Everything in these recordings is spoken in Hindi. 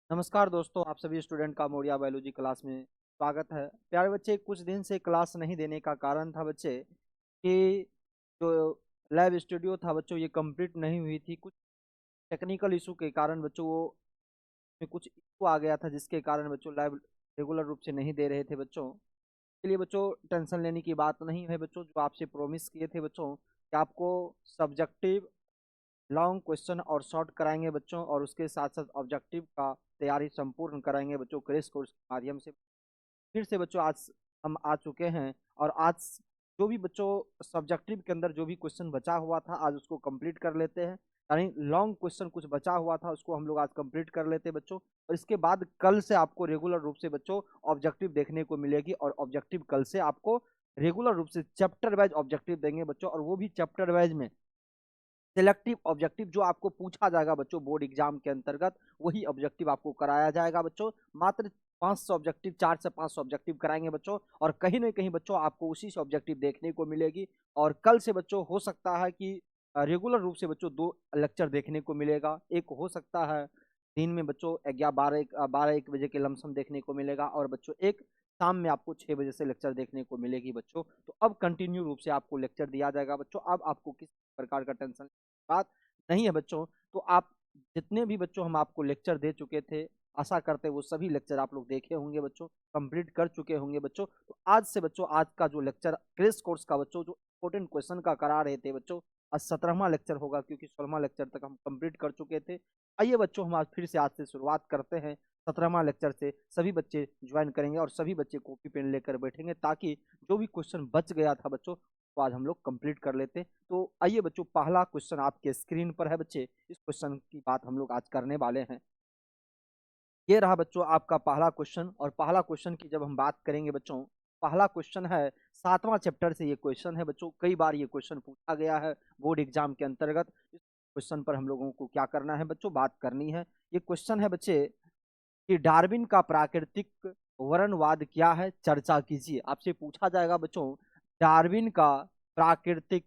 नमस्कार दोस्तों, आप सभी स्टूडेंट का मौर्या बायोलॉजी क्लास में स्वागत है। प्यारे बच्चे, कुछ दिन से क्लास नहीं देने का कारण था बच्चे कि जो लैब स्टूडियो था बच्चों ये कंप्लीट नहीं हुई थी। कुछ टेक्निकल इशू के कारण बच्चों वो में कुछ इशू आ गया था, जिसके कारण बच्चों लैब रेगुलर रूप से नहीं दे रहे थे बच्चों। इसलिए बच्चों टेंशन लेने की बात नहीं है बच्चों। जो आपसे प्रॉमिस किए थे बच्चों कि आपको सब्जेक्टिव लॉन्ग क्वेश्चन और शॉर्ट कराएंगे बच्चों, और उसके साथ साथ ऑब्जेक्टिव का तैयारी संपूर्ण कराएंगे बच्चों क्रैश कोर्स के माध्यम से। फिर से बच्चों आज हम आ चुके हैं, और आज जो भी बच्चों सब्जेक्टिव के अंदर जो भी क्वेश्चन बचा हुआ था आज उसको कंप्लीट कर लेते हैं। यानी लॉन्ग क्वेश्चन कुछ बचा हुआ था उसको हम लोग आज कंप्लीट कर लेते हैं बच्चों। और इसके बाद कल से आपको रेगुलर रूप से बच्चों ऑब्जेक्टिव देखने को मिलेगी, और ऑब्जेक्टिव कल से आपको रेगुलर रूप से चैप्टर वाइज ऑब्जेक्टिव देंगे बच्चों, और वो भी चैप्टर वाइज में सिलेक्टिव ऑब्जेक्टिव जो आपको पूछा जाएगा बच्चों बोर्ड एग्जाम के अंतर्गत, वही ऑब्जेक्टिव आपको कराया जाएगा बच्चों। मात्र 500 ऑब्जेक्टिव, 4 से 500 ऑब्जेक्टिव कराएंगे बच्चों, और कहीं ना कहीं बच्चों आपको उसी से ऑब्जेक्टिव देखने को मिलेगी। और कल से बच्चों हो सकता है कि रेगुलर रूप से बच्चों 2 लेक्चर देखने को मिलेगा। एक हो सकता है दिन में बच्चों 11-12-1 बजे के लमसम देखने को मिलेगा, और बच्चों एक शाम में आपको 6 बजे से लेक्चर देखने को मिलेगी बच्चों। तो अब कंटिन्यू रूप से आपको लेक्चर दिया जाएगा बच्चों। अब आपको किसी प्रकार का टेंशन बात नहीं है बच्चों। तो आप जितने भी बच्चों हम आपको लेक्चर दे चुके थे, आशा करते हैं वो सभी लेक्चर आप लोग देखे होंगे बच्चों, कंप्लीट कर चुके होंगे बच्चों। तो आज से बच्चों आज का जो लेक्चर क्रैश कोर्स का बच्चों जो इंपॉर्टेंट क्वेश्चन का करा रहे थे बच्चों, आज 17वां लेक्चर होगा, क्योंकि 16वां लेक्चर तक हम कंप्लीट कर चुके थे। आइए बच्चों हम आज फिर से आज से शुरुआत करते हैं 17वां लेक्चर से। सभी बच्चे ज्वाइन करेंगे और सभी बच्चे कॉपी पेन लेकर बैठेंगे, ताकि जो भी क्वेश्चन बच गया था बच्चों तो आज हम लोग कंप्लीट कर लेते। तो आइए बच्चों, पहला क्वेश्चन आपके स्क्रीन पर है बच्चे। इस क्वेश्चन की बात हम लोग आज करने वाले हैं। ये रहा बच्चों आपका पहला क्वेश्चन, और पहला क्वेश्चन की जब हम बात करेंगे बच्चों, पहला क्वेश्चन है 7वां चैप्टर से ये क्वेश्चन है बच्चों। कई बार ये क्वेश्चन पूछा गया है बोर्ड एग्जाम के अंतर्गत। इस क्वेश्चन पर हम लोगों को क्या करना है बच्चों, बात करनी है। ये क्वेश्चन है बच्चे कि डार्विन का प्राकृतिक वर्णवाद क्या है, चर्चा कीजिए। आपसे पूछा जाएगा बच्चों डार्विन का प्राकृतिक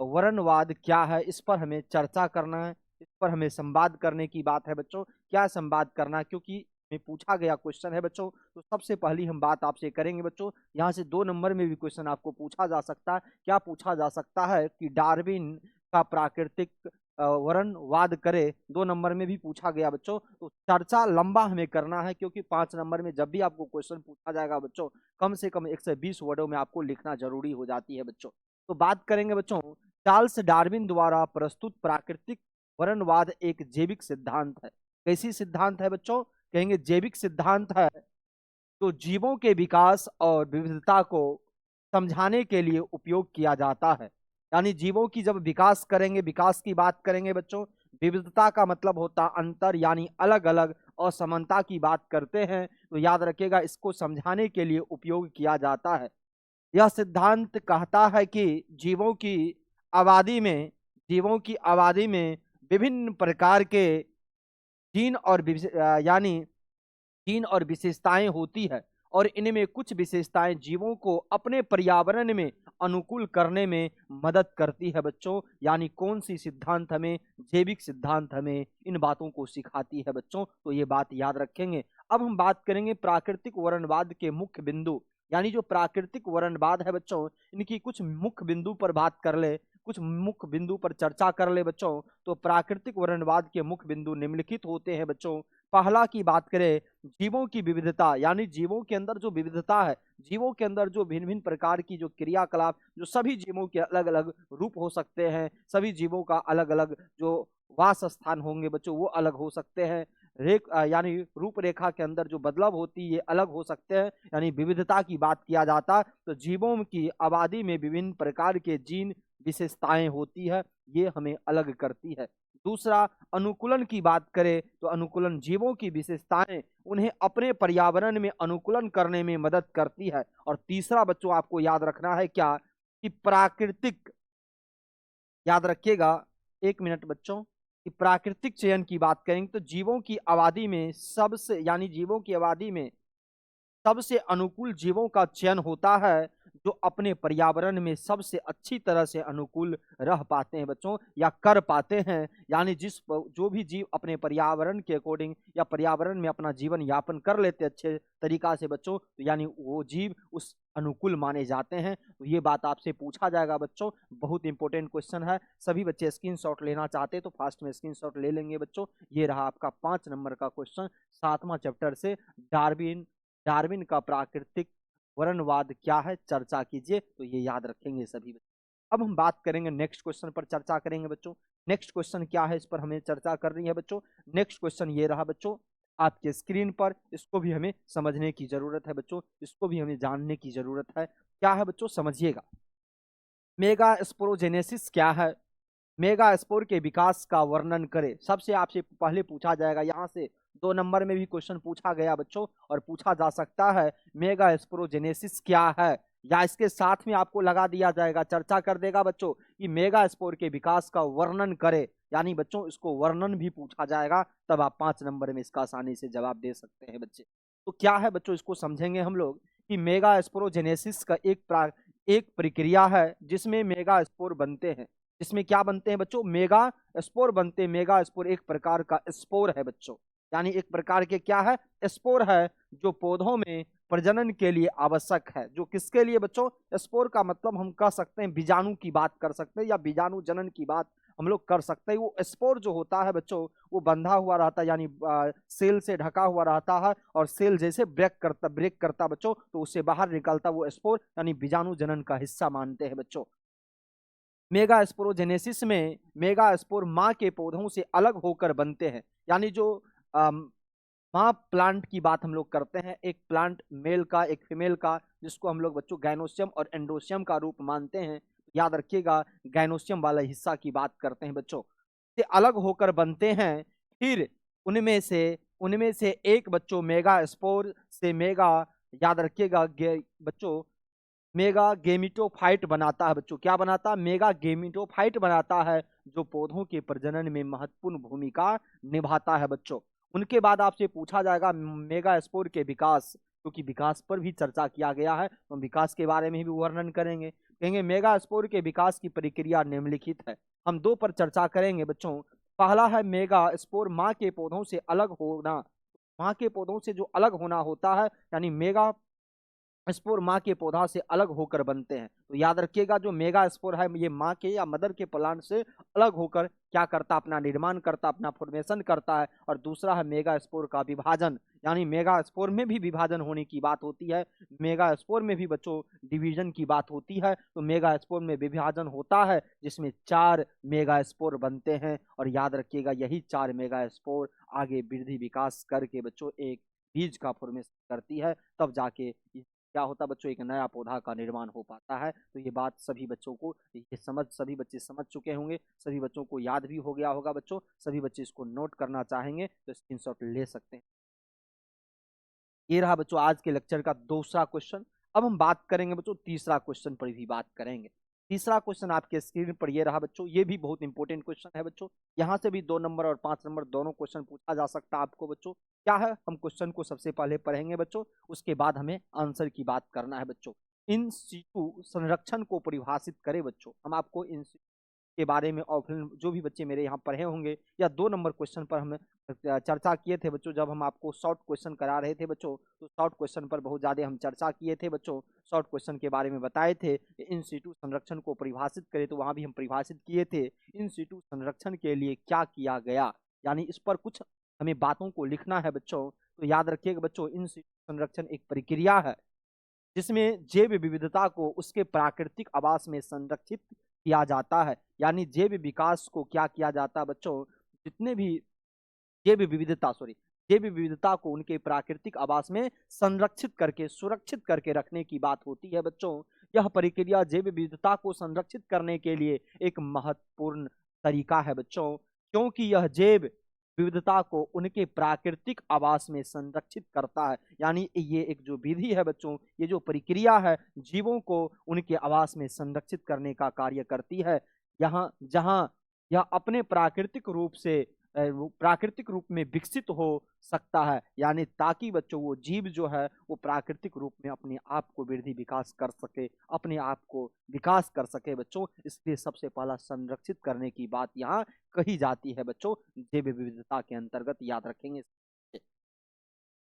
वर्णवाद क्या है, इस पर हमें चर्चा करना है, इस पर हमें संवाद करने की बात है बच्चों। क्या संवाद करना है, क्योंकि में पूछा गया क्वेश्चन है बच्चों। तो सबसे पहली हम बात आपसे करेंगे बच्चों, यहाँ से 2 नंबर में भी क्वेश्चन आपको पूछा जा सकता है। क्या पूछा जा सकता है कि डार्विन का प्राकृतिक वर्णवाद करे, 2 नंबर में भी पूछा गया बच्चों। तो चर्चा लंबा हमें करना है, क्योंकि 5 नंबर में जब भी आपको क्वेश्चन पूछा जाएगा बच्चों, कम से कम 120 वर्डों में आपको लिखना जरूरी हो जाती है बच्चों। तो बात करेंगे बच्चों, चार्ल्स डार्विन द्वारा प्रस्तुत प्राकृतिक वर्णवाद एक जैविक सिद्धांत है। कैसी सिद्धांत है बच्चों, कहेंगे जैविक सिद्धांत है, तो जीवों के विकास और विविधता को समझाने के लिए उपयोग किया जाता है। यानी जीवों की जब विकास करेंगे, विकास की बात करेंगे बच्चों, विविधता का मतलब होता अंतर, यानी अलग अलग असमानता की बात करते हैं, तो याद रखिएगा इसको समझाने के लिए उपयोग किया जाता है। यह सिद्धांत कहता है कि जीवों की आबादी में जीवों की आबादी में विभिन्न प्रकार के जीन और यानी जीन और विशेषताएं होती है, और इनमें कुछ विशेषताएं जीवों को अपने पर्यावरण में अनुकूल करने में मदद करती है बच्चों। यानी कौन सी सिद्धांत हमें, जैविक सिद्धांत हमें इन बातों को सिखाती है बच्चों। तो ये बात याद रखेंगे। अब हम बात करेंगे प्राकृतिक वर्णवाद के मुख्य बिंदु। यानी जो प्राकृतिक वर्णवाद है बच्चों, इनकी कुछ मुख्य बिंदु पर बात कर ले, कुछ मुख्य बिंदु पर चर्चा कर ले बच्चों। तो प्राकृतिक वर्णवाद के मुख्य बिंदु निम्नलिखित होते हैं बच्चों। पहला की बात करें, जीवों की विविधता, यानी जीवों के अंदर जो विविधता है, जीवों के अंदर जो भिन्न भिन्न प्रकार की जो क्रियाकलाप, जो सभी जीवों के अलग अलग रूप हो सकते हैं, सभी जीवों का अलग अलग जो वास स्थान होंगे बच्चों वो अलग हो सकते हैं। यानी रूपरेखा के अंदर जो बदलाव होती है ये अलग हो सकते हैं। यानी विविधता की बात किया जाता तो जीवों की आबादी में विभिन्न प्रकार के जीन विशेषताएं होती है, ये हमें अलग करती है। दूसरा, अनुकूलन की बात करें तो अनुकूलन जीवों की विशेषताएं उन्हें अपने पर्यावरण में अनुकूलन करने में मदद करती है। और तीसरा बच्चों आपको याद रखना है क्या, कि प्राकृतिक, याद रखिएगा 1 मिनट बच्चों, कि प्राकृतिक चयन की बात करेंगे तो जीवों की आबादी में सबसे, यानी जीवों की आबादी में सबसे अनुकूल जीवों का चयन होता है जो अपने पर्यावरण में सबसे अच्छी तरह से अनुकूल रह पाते हैं बच्चों, या कर पाते हैं। यानी जो भी जीव अपने पर्यावरण के अकॉर्डिंग या पर्यावरण में अपना जीवन यापन कर लेते अच्छे तरीका से बच्चों, तो यानी वो जीव उस अनुकूल माने जाते हैं। तो ये बात आपसे पूछा जाएगा बच्चों, बहुत इंपॉर्टेंट क्वेश्चन है। सभी बच्चे स्क्रीनशॉट लेना चाहते हैं तो फास्ट में स्क्रीनशॉट ले लेंगे बच्चों। ये रहा आपका 5 नंबर का क्वेश्चन 7वां चैप्टर से, डार्विन डार्विन का प्राकृतिक वर्णवाद क्या है, चर्चा कीजिए। तो ये याद रखेंगे सभी बच्चे। अब हम बात करेंगे नेक्स्ट क्वेश्चन पर, चर्चा करेंगे बच्चों। नेक्स्ट क्वेश्चन क्या है, इस पर हमें चर्चा करनी है बच्चों। नेक्स्ट क्वेश्चन ये रहा बच्चों आपके स्क्रीन पर, इसको भी हमें समझने की जरूरत है बच्चों, इसको भी हमें जानने की जरूरत है। क्या है बच्चों, समझिएगा। मेगा स्पोरोजेनेसिस क्या है, मेगा स्पोर के विकास का वर्णन करे। सबसे आपसे पहले पूछा जाएगा, यहाँ से 2 नंबर में भी क्वेश्चन पूछा गया बच्चों और पूछा जा सकता है, मेगा स्पोरोजेनेसिस क्या है, या इसके साथ में आपको लगा दिया जाएगा, चर्चा कर देगा बच्चों कि मेगा स्पोर के विकास का वर्णन करे। यानी बच्चों इसको वर्णन भी पूछा जाएगा, तब आप 5 नंबर में इसका आसानी से जवाब दे सकते हैं बच्चे। तो क्या है बच्चों, इसको समझेंगे हम लोग कि मेगा स्पोरोजेनेसिस का एक प्रक्रिया है जिसमें मेगा स्पोर बनते हैं। इसमें क्या बनते हैं बच्चों, मेगा स्पोर बनते हैं। मेगा स्पोर एक प्रकार का स्पोर है बच्चों, यानी एक प्रकार के क्या है, स्पोर है, जो पौधों में प्रजनन के लिए आवश्यक है। जो किसके लिए बच्चों, स्पोर का मतलब हम कह सकते हैं बीजाणु की बात कर सकते हैं, या बीजाणु जनन की बात हम लोग कर सकते हैं। वो स्पोर जो होता है बच्चों, वो बंधा हुआ रहता है, यानी सेल से ढका हुआ रहता है, और सेल जैसे ब्रेक करता बच्चों, तो उससे बाहर निकलता वो स्पोर, यानी बीजाणु जनन का हिस्सा मानते हैं बच्चों। मेगा स्पोरोजेनेसिस में मेगा स्पोर माँ के पौधों से अलग होकर बनते हैं। यानी जो माँ प्लांट की बात हम लोग करते हैं, एक प्लांट मेल का एक फीमेल का, जिसको हम लोग बच्चों गैनोसियम और एंडोसियम का रूप मानते हैं। याद रखिएगा, गैनोसियम वाला हिस्सा की बात करते हैं बच्चों, से अलग होकर बनते हैं। फिर उनमें से एक बच्चों मेगा स्पोर से याद रखिएगा बच्चों, मेगा गेमिटोफाइट बनाता है बच्चों। क्या बनाता है, मेगा गेमिटोफाइट बनाता है, जो पौधों के प्रजनन में महत्वपूर्ण भूमिका निभाता है बच्चों। उनके बाद आपसे पूछा जाएगा मेगा स्पोर के विकास, क्योंकि विकास पर भी चर्चा किया गया है, तो हम विकास के बारे में भी वर्णन करेंगे। कहेंगे मेगा स्पोर के विकास की प्रक्रिया निम्नलिखित है। हम 2 पर चर्चा करेंगे बच्चों। पहला है मेगा स्पोर माँ के पौधों से अलग होना। माँ के पौधों से जो अलग होना होता है, यानी मेगा स्पोर माँ के पौधा से अलग होकर बनते हैं। तो याद रखिएगा, जो मेगा स्पोर है ये माँ के या मदर के प्लांट से अलग होकर क्या करता, अपना निर्माण करता, अपना फॉर्मेशन करता है। और दूसरा है मेगा स्पोर का विभाजन, यानी मेगा स्पोर में भी विभाजन होने की बात होती है, मेगा स्पोर में भी बच्चों डिवीजन की बात होती है। तो मेगा स्पोर में विभाजन होता है, जिसमें 4 मेगा स्पोर बनते हैं। और याद रखिएगा, यही 4 मेगा स्पोर आगे वृद्धि विकास करके बच्चों एक बीज का फॉर्मेशन करती है, तब जाके क्या होता बच्चों, एक नया पौधा का निर्माण हो पाता है। तो ये बात सभी बच्चों को सभी बच्चे समझ चुके होंगे, सभी बच्चों को याद भी हो गया होगा बच्चों। सभी बच्चे इसको नोट करना चाहेंगे तो स्क्रीनशॉट ले सकते हैं। ये रहा बच्चों आज के लेक्चर का दूसरा क्वेश्चन। अब हम बात करेंगे बच्चों तीसरा क्वेश्चन पर भी बात करेंगे। तीसरा क्वेश्चन आपके स्क्रीन पर ये रहा बच्चों, ये भी बहुत इंपॉर्टेंट क्वेश्चन है बच्चों। यहाँ से भी 2 नंबर और 5 नंबर दोनों क्वेश्चन पूछा जा सकता है आपको बच्चों। क्या है, हम क्वेश्चन को सबसे पहले पढ़ेंगे बच्चों, उसके बाद हमें आंसर की बात करना है बच्चों। इन सीटू संरक्षण को परिभाषित करे बच्चों। हम आपको इन के बारे में ऑफलाइन जो भी बच्चे मेरे यहाँ पढ़े होंगे, या 2 नंबर क्वेश्चन पर हम चर्चा किए थे बच्चों, जब हम आपको शॉर्ट क्वेश्चन करा रहे थे बच्चों, तो शॉर्ट क्वेश्चन पर बहुत ज़्यादा हम चर्चा किए थे बच्चों। शॉर्ट क्वेश्चन के बारे में बताए थे, इन सीटू संरक्षण को परिभाषित करें, तो वहाँ भी हम परिभाषित किए थे इन सीटू संरक्षण के लिए क्या किया गया, यानी इस पर कुछ हमें बातों को लिखना है बच्चों। तो याद रखिएगा बच्चों, इन सीटू संरक्षण एक प्रक्रिया है जिसमें जैव विविधता को उसके प्राकृतिक आवास में संरक्षित किया जाता है। यानी जैव विकास को क्या किया जाता है बच्चों, जितने भी जैव विविधता को उनके प्राकृतिक आवास में संरक्षित करके सुरक्षित करके रखने की बात होती है बच्चों। यह प्रक्रिया जैव विविधता को संरक्षित करने के लिए एक महत्वपूर्ण तरीका है बच्चों, क्योंकि यह जैव विविधता को उनके प्राकृतिक आवास में संरक्षित करता है। यानी ये एक जो विधि है बच्चों, ये जो प्रक्रिया है, जीवों को उनके आवास में संरक्षित करने का कार्य करती है। यहाँ जहाँ यह अपने प्राकृतिक रूप से वो प्राकृतिक रूप में विकसित हो सकता है, यानी ताकि बच्चों वो जीव जो है वो प्राकृतिक रूप में अपने आप को वृद्धि विकास कर सके, अपने आप को विकास कर सके बच्चों। इसलिए सबसे पहला संरक्षित करने की बात यहाँ कही जाती है बच्चों, जैव विविधता के अंतर्गत, याद रखेंगे।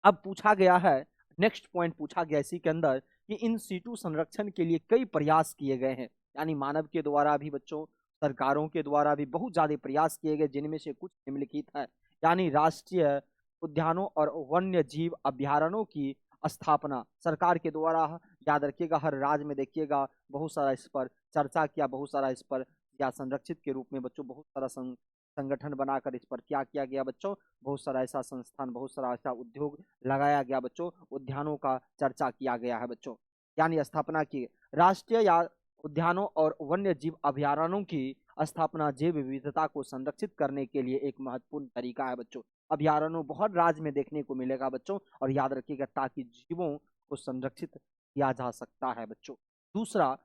अब पूछा गया है, नेक्स्ट पॉइंट पूछा गया इसी के अंदर कि इन सीटू संरक्षण के लिए कई प्रयास किए गए हैं, यानी मानव के द्वारा भी बच्चों, सरकारों के द्वारा भी बहुत ज्यादा प्रयास किए गए, जिनमें से कुछ निम्नलिखित है। यानी राष्ट्रीय उद्यानों और वन्य जीव अभ्यारण्यों की स्थापना सरकार के द्वारा, याद रखिएगा, हर राज्य में देखिएगा बहुत सारा इस पर चर्चा किया, बहुत सारा इस पर या संरक्षित के रूप में बच्चों बहुत सारा संगठन बनाकर इस पर क्या किया गया बच्चों, बहुत सारा ऐसा संस्थान, बहुत सारा ऐसा उद्योग लगाया गया बच्चों, उद्यानों का चर्चा किया गया है बच्चों, यानी स्थापना की। राष्ट्रीय या उद्यानों और वन्य जीव अभ्यारण्यों की स्थापना जैव विविधता को संरक्षित करने के लिए एक महत्वपूर्ण तरीका है बच्चों। अभ्यारण्यों बहुत राज्य में देखने को मिलेगा बच्चों, और याद रखिएगा ताकि जीवों को संरक्षित किया जा सकता है बच्चों। दूसरा,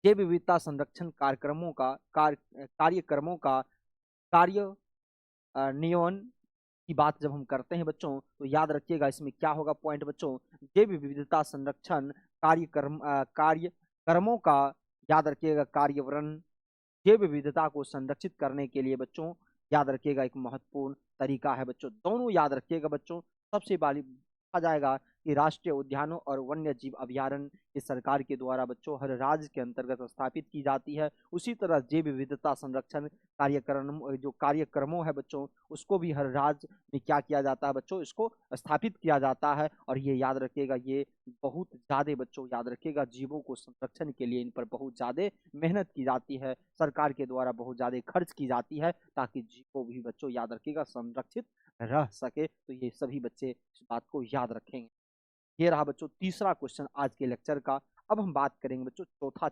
जैव विविधता संरक्षण कार्यक्रमों का कार्य नियमन की बात जब हम करते हैं बच्चों, तो याद रखिएगा इसमें क्या होगा पॉइंट बच्चों, जैव विविधता संरक्षण कार्यक्रमों का, याद रखिएगा, कार्यवरण जैव विविधता को संरक्षित करने के लिए बच्चों, याद रखिएगा एक महत्वपूर्ण तरीका है बच्चों। दोनों याद रखिएगा बच्चों। सबसे पहले कहा जाएगा कि राष्ट्रीय उद्यानों और वन्य जीव अभ्यारण्य की सरकार के द्वारा बच्चों हर राज्य के अंतर्गत स्थापित की जाती है। उसी तरह जैव विविधता संरक्षण कार्यक्रम जो कार्यक्रमों है बच्चों, उसको भी हर राज्य में क्या किया जाता है बच्चों, इसको स्थापित किया जाता है। और ये याद रखिएगा, ये बहुत ज्यादा बच्चों याद रखिएगा जीवों को संरक्षण के लिए इन पर बहुत ज्यादा मेहनत की जाती है, सरकार के द्वारा बहुत ज्यादा खर्च की जाती है, ताकि जीवों भी बच्चों याद रखिएगा संरक्षित रह सके। तो ये सभी बच्चे इस बात को याद रखेंगे। ये रहा बच्चों तीसरा क्वेश्चन आज के लेक्चर का। अब हम बात करेंगे बच्चों चौथा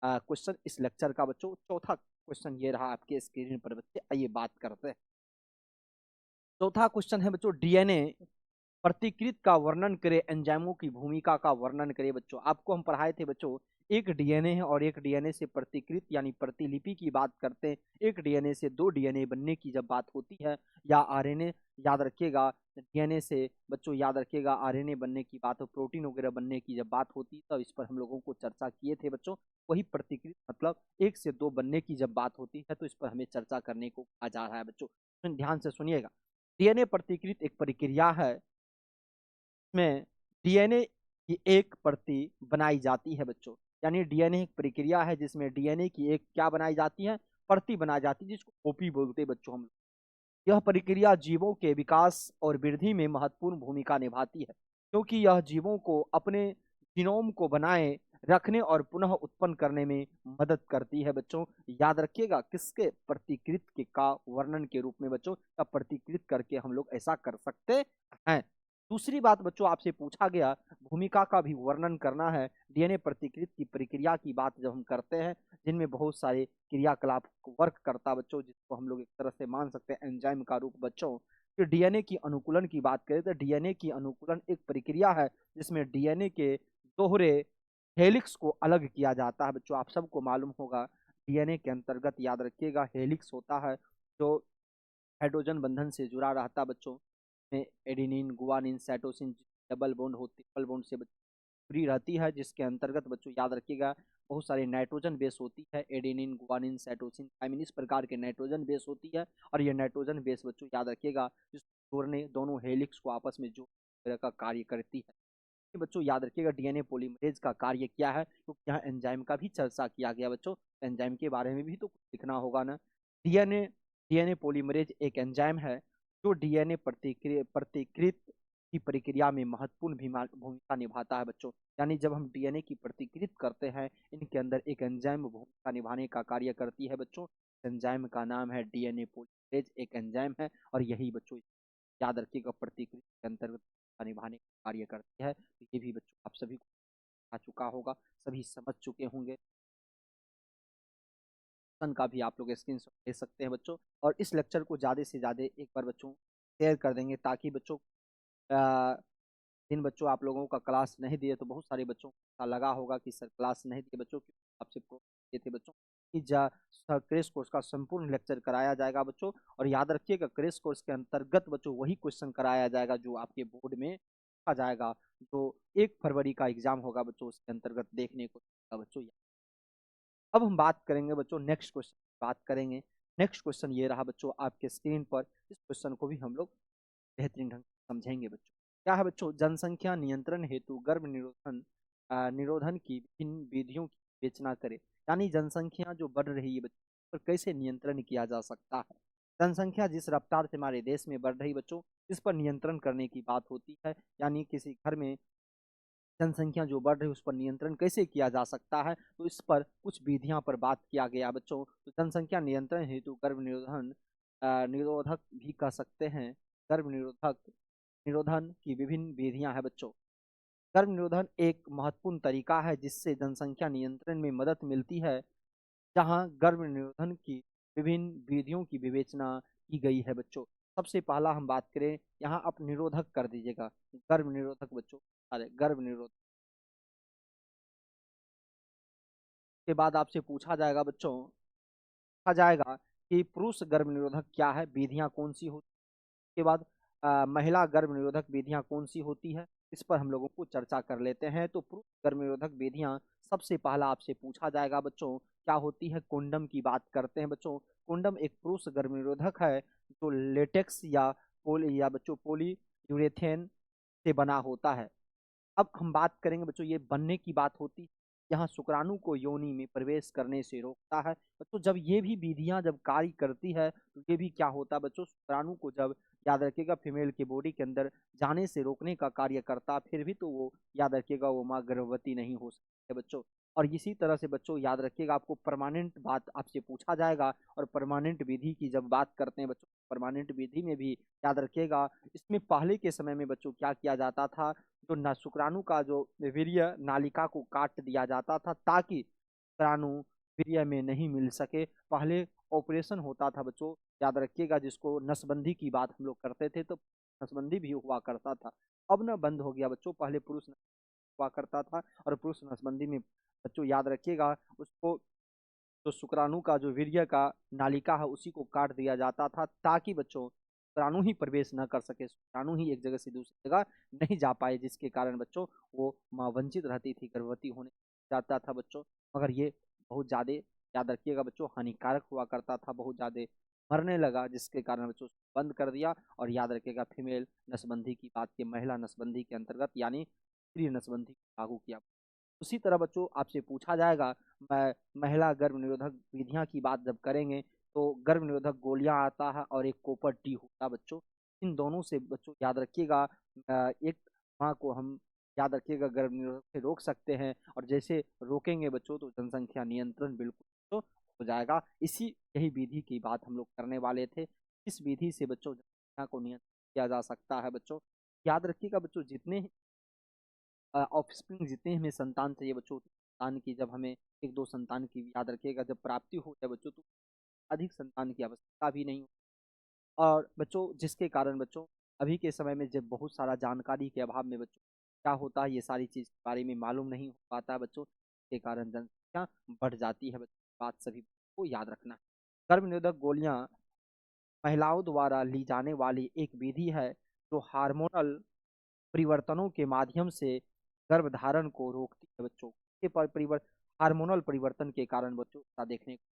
क्वेश्चन इस लेक्चर का बच्चों। चौथा क्वेश्चन ये रहा आपके स्क्रीन पर बच्चे, आइए बात करते हैं। चौथा क्वेश्चन है बच्चों, डीएनए प्रतिकृत का वर्णन करे, एंजाइमों की भूमिका का वर्णन करे बच्चों। आपको हम पढ़ाए थे बच्चों, एक डीएनए है और एक डीएनए से प्रतिकृत यानी प्रतिलिपि की बात करते हैं। एक डीएनए से दो डीएनए बनने की जब बात होती है, या आरएनए, याद रखिएगा, डीएनए से बच्चों याद रखिएगा आरएनए बनने की बात हो, प्रोटीन वगैरह बनने की जब बात होती है, तब इस पर हम लोगों को चर्चा किए थे बच्चों। वही प्रतिकृत मतलब एक से दो बनने की जब बात होती है, तो इस पर हमें चर्चा करने को कहा जा रहा है बच्चों। ध्यान से सुनिएगा, डीएनए प्रतिकृत एक प्रक्रिया है में डीएनए की एक प्रति बनाई जाती है बच्चों। यानी डीएनए एक प्रक्रिया है जिसमें डीएनए की एक क्या बनाई जाती है, प्रति बनाई जाती है, जिसको कॉपी बोलते हैं बच्चों हम। यह प्रक्रिया जीवों के विकास और वृद्धि में महत्वपूर्ण भूमिका निभाती है, क्योंकि यह जीवों को अपने जीनोम को बनाए रखने और पुनः उत्पन्न करने में मदद करती है बच्चों। याद रखिएगा किसके, प्रतिकृत के का वर्णन के रूप में बच्चों, तब प्रतिकृत करके हम लोग ऐसा कर सकते हैं। दूसरी बात बच्चों आपसे पूछा गया, भूमिका का भी वर्णन करना है। डीएनए प्रतिकृत की प्रक्रिया की बात जब हम करते हैं, जिनमें बहुत सारे क्रियाकलाप वर्क करता बच्चों, जिसको हम लोग एक तरह से मान सकते हैं एंजाइम का रूप बच्चों। फिर डीएनए की अनुकूलन की बात करें तो डीएनए की अनुकूलन एक प्रक्रिया है जिसमें डीएनए के दोहरे हेलिक्स को अलग किया जाता है बच्चों। आप सबको मालूम होगा डीएनए के अंतर्गत, याद रखिएगा, हेलिक्स होता है जो हाइड्रोजन बंधन से जुड़ा रहता बच्चों, में adenine, guanine, cytosine double bond होती, डबल बॉन्ड से जुड़ी रहती है, जिसके अंतर्गत बच्चों याद रखिएगा बहुत सारे नाइट्रोजन बेस होती है, एडेनिन, गुआनिन, साइटोसिन, थाइमिन, इस प्रकार के नाइट्रोजन बेस होती है। और ये नाइट्रोजन बेस बच्चों याद रखिएगा जोड़ने दोनों हेलिक्स को आपस में जोड़ने का कार्य करती है। बच्चों याद रखिएगा डीएनए पॉलीमरेज का कार्य क्या है, तो यहाँ एंजाइम का भी चर्चा किया गया बच्चों। एंजाइम के बारे में भी तो कुछ लिखना होगा ना। डीएनए डीएनए पॉलीमरेज एक एंजाइम है जो डीएनए प्रतिकृत की प्रक्रिया में महत्वपूर्ण भूमिका निभाता है बच्चों। यानी जब हम डीएनए की प्रतिकृत करते हैं, इनके अंदर एक एंजाइम भूमिका निभाने का कार्य करती है बच्चों। एंजाइम का नाम है डीएनए पॉलीमरेज, एक एंजाइम है, और यही बच्चों याद रखिएगा प्रतिकृत के अंतर्गत निभाने का कार्य करती है। तो ये भी बच्चों आप सभी को आ चुका होगा, सभी समझ चुके होंगे। का भी आप लोग स्क्रीनशॉट ले सकते हैं बच्चों, और इस लेक्चर को ज़्यादा से ज़्यादा एक बार बच्चों शेयर कर देंगे, ताकि बच्चों जिन बच्चों आप लोगों का क्लास नहीं दिए, तो बहुत सारे बच्चों का लगा होगा कि सर क्लास नहीं दिए बच्चों, आपसे दिए थे बच्चों। क्रैश कोर्स का संपूर्ण लेक्चर कराया जाएगा बच्चों। और याद रखिएगा क्रैश कोर्स के अंतर्गत बच्चों वही क्वेश्चन कराया जाएगा जो आपके बोर्ड में आ जाएगा, जो 1 फरवरी का एग्जाम होगा बच्चों, उसके अंतर्गत देखने को मिलेगा बच्चों। अब हम बात करेंगे बच्चों नेक्स्ट क्वेश्चन बात करेंगे। नेक्स्ट क्वेश्चन ये रहा बच्चों आपके स्क्रीन पर। इस क्वेश्चन को भी हम लोग बेहतरीन ढंग से समझेंगे बच्चों। क्या है बच्चों, जनसंख्या नियंत्रण हेतु गर्भ निरोधन निरोधन की विभिन्न विधियों की विवेचना करें। यानी जनसंख्या जो बढ़ रही है बच्चों, पर कैसे नियंत्रण किया जा सकता है। जनसंख्या जिस रफ्तार से हमारे देश में बढ़ रही बच्चों, इस पर नियंत्रण करने की बात होती है। यानी किसी घर में जनसंख्या जो बढ़ रही है उस पर नियंत्रण कैसे किया जा सकता है, तो इस पर कुछ विधियां पर बात किया गया बच्चों। तो जनसंख्या नियंत्रण हेतु गर्भ निरोधन निरोधक भी कह सकते हैं। गर्भ निरोधन की विभिन्न विधियां हैं बच्चों। गर्भ निरोधन एक महत्वपूर्ण तरीका है जिससे जनसंख्या नियंत्रण में मदद मिलती है। जहां गर्भ निरोधन की विभिन्न विधियों की विवेचना की गई है बच्चों। सबसे पहला हम बात करें, यहाँ आप निरोधक कर दीजिएगा, गर्भ निरोधक बच्चों। अरे गर्भ निरोधक के बाद आपसे पूछा जाएगा बच्चों, पूछा जाएगा कि पुरुष गर्भ निरोधक क्या है, विधियां कौन सी होती है। उसके बाद महिला गर्भ निरोधक विधियां कौन सी होती है, इस पर हम लोगों को चर्चा कर लेते हैं। तो पुरुष गर्भ निरोधक विधियां सबसे पहला आपसे पूछा जाएगा बच्चों, क्या होती है। कुंडम की बात करते हैं बच्चों। कुंडम एक पुरुष गर्भ निरोधक है जो लेटेक्स या पोली यूरेथेन से बना होता है। अब हम बात करेंगे बच्चों, ये बनने की बात होती है, यहाँ शुक्राणु को योनि में प्रवेश करने से रोकता है बच्चों। जब ये भी विधियां जब कार्य करती है तो ये भी क्या होता है बच्चों, शुक्राणु को जब याद रखिएगा फीमेल के बॉडी के अंदर जाने से रोकने का कार्य करता, फिर भी तो वो याद रखिएगा वो माँ गर्भवती नहीं हो सकती है बच्चों। और इसी तरह से बच्चों याद रखिएगा आपको परमानेंट बात आपसे पूछा जाएगा। और परमानेंट विधि की जब बात करते हैं बच्चों, परमानेंट विधि में भी याद रखिएगा, इसमें पहले के समय में बच्चों क्या किया जाता था, जो न शुक्राणु का जो वीर्य नालिका को काट दिया जाता था ताकि शुक्राणु वीर्य में नहीं मिल सके। पहले ऑपरेशन होता था बच्चों, याद रखिएगा, जिसको नसबंदी की बात हम लोग करते थे, तो नसबंदी भी हुआ करता था। अब न बंद हो गया बच्चों, पहले पुरुष हुआ करता था और पुरुष नसबंदी में बच्चों याद रखिएगा उसको जो शुक्राणु का जो वीर्य का नालिका है उसी को काट दिया जाता था ताकि बच्चों शुक्राणु ही प्रवेश न कर सके, शुक्राणु ही एक जगह से दूसरी जगह नहीं जा पाए, जिसके कारण बच्चों वो माँ वंचित रहती थी, गर्भवती होने जाता था बच्चों। मगर ये बहुत ज़्यादा याद रखिएगा बच्चों हानिकारक हुआ करता था, बहुत ज़्यादा मरने लगा, जिसके कारण बच्चों उसको बंद कर दिया। और याद रखिएगा फीमेल नसबंदी की बात की, महिला नसबंदी के अंतर्गत यानी स्त्री नसबंदी लागू किया। उसी तरह बच्चों आपसे पूछा जाएगा, महिला गर्भ निरोधक विधियां की बात जब करेंगे तो गर्भ निरोधक गोलियां आता है और एक कॉपर टी होता है बच्चों। इन दोनों से बच्चों याद रखिएगा एक माँ को हम याद रखिएगा गर्भ निरोधक से रोक सकते हैं। और जैसे रोकेंगे बच्चों तो जनसंख्या नियंत्रण बिल्कुल बच्चों हो जाएगा। इसी यही विधि की बात हम लोग करने वाले थे। इस विधि से बच्चों जनसंख्या को नियंत्रित किया जा सकता है बच्चों। याद रखिएगा बच्चों, जितने ऑफस्प्रिंग जितने हमें संतान चाहिए बच्चों, संतान की जब हमें एक दो संतान की याद रखिएगा जब प्राप्ति हो जाए बच्चों, तो अधिक संतान की आवश्यकता भी नहीं हो। और बच्चों जिसके कारण बच्चों अभी के समय में जब बहुत सारा जानकारी के अभाव में बच्चों क्या होता है, ये सारी चीज़ के बारे में मालूम नहीं हो पाता है बच्चों, के कारण जनसंख्या बढ़ जाती है बच्चों। बात सभी को याद रखना है। गर्भ निरोधक गोलियां महिलाओं द्वारा ली जाने वाली एक विधि है जो हार्मोनल परिवर्तनों के माध्यम से गर्भधारण को रोकती है बच्चों। के हार्मोनल परिवर्तन के कारण बच्चों ऐसा देखने को।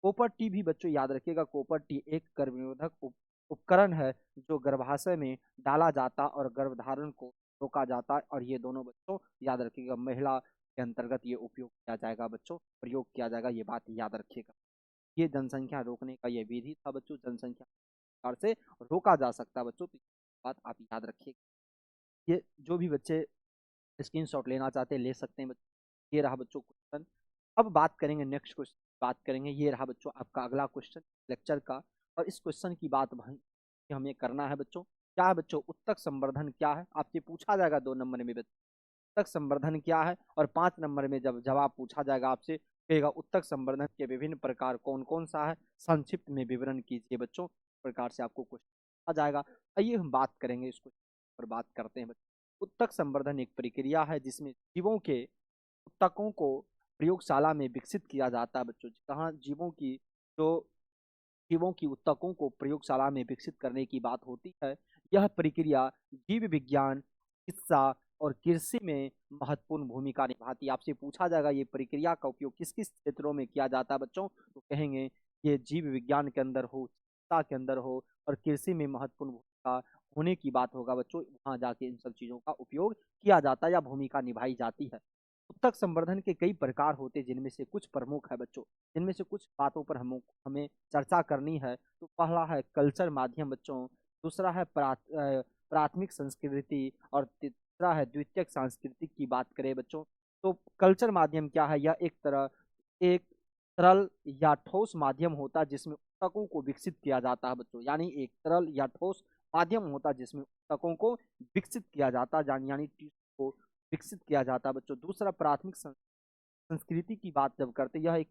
कोपर टी भी बच्चों याद रखिएगा, कोपर टी एक गर्भनिरोधक उपकरण है जो गर्भाशय में डाला जाता और गर्भधारण को रोका जाता है। और ये दोनों बच्चों याद रखिएगा महिला के अंतर्गत ये उपयोग किया जाएगा बच्चों, प्रयोग किया जाएगा, ये बात याद रखिएगा। ये जनसंख्या रोकने का ये विधि था बच्चों, जनसंख्या प्रकार से रोका जा सकता है बच्चों, तो बात आप याद रखिएगा। ये जो भी बच्चे स्क्रीनशॉट लेना चाहते हैं ले सकते हैं बच्चों। ये रहा बच्चों क्वेश्चन। अब बात करेंगे नेक्स्ट क्वेश्चन, बात करेंगे ये रहा बच्चों आपका अगला क्वेश्चन लेक्चर का। और इस क्वेश्चन की बात हमें करना है बच्चों। क्या है बच्चों, उत्तक संवर्धन क्या है, आपसे पूछा जाएगा 2 नंबर में बच्चों उत्तक संवर्धन क्या है। और 5 नंबर में जब जवाब पूछा जाएगा आपसे कहेगा उत्तक संवर्धन के विभिन्न प्रकार कौन कौन सा है, संक्षिप्त में विवरण कीजिए बच्चों। इस प्रकार से आपको क्वेश्चन आ जाएगा। आइए हम बात करेंगे इस क्वेश्चन पर, बात करते हैं बच्चों। उत्तक संवर्धन एक प्रक्रिया है जिसमें जीवों के उत्तकों को प्रयोगशाला में विकसित किया जाता है बच्चों। कहाँ जीवों की ऊतकों को प्रयोगशाला में विकसित करने की बात होती है। यह प्रक्रिया जीव विज्ञान, चिकित्सा और कृषि में महत्वपूर्ण भूमिका निभाती है। आपसे पूछा जाएगा ये प्रक्रिया का उपयोग किस किस क्षेत्रों में किया जाता है बच्चों, तो कहेंगे ये जीव विज्ञान के अंदर हो, चिकित्सा के अंदर हो और कृषि में महत्वपूर्ण भूमिका होने की बात होगा बच्चों, वहां जाके इन सब चीजों का उपयोग किया जाता है या भूमिका निभाई जाती है। उत्तक संवर्धन के कई प्रकार होते हैं, जिनमें से कुछ प्रमुख है बच्चों, जिनमें से कुछ बातों पर हमें चर्चा करनी है। तो पहला है कल्चर माध्यम बच्चों, दूसरा है प्राथमिक संस्कृति और तीसरा है द्वितीयक सांस्कृतिक की बात करें बच्चों। तो कल्चर माध्यम क्या है? यह एक तरल या ठोस माध्यम होता है जिसमें ऊतकों को विकसित किया जाता है बच्चों। यानी एक तरल या ठोस माध्यम होता है जिसमें ऊतकों को विकसित किया जाता है, यानी टिश्यू को विकसित किया जाता है बच्चों। दूसरा प्राथमिक संस्कृति की बात जब करते, यह एक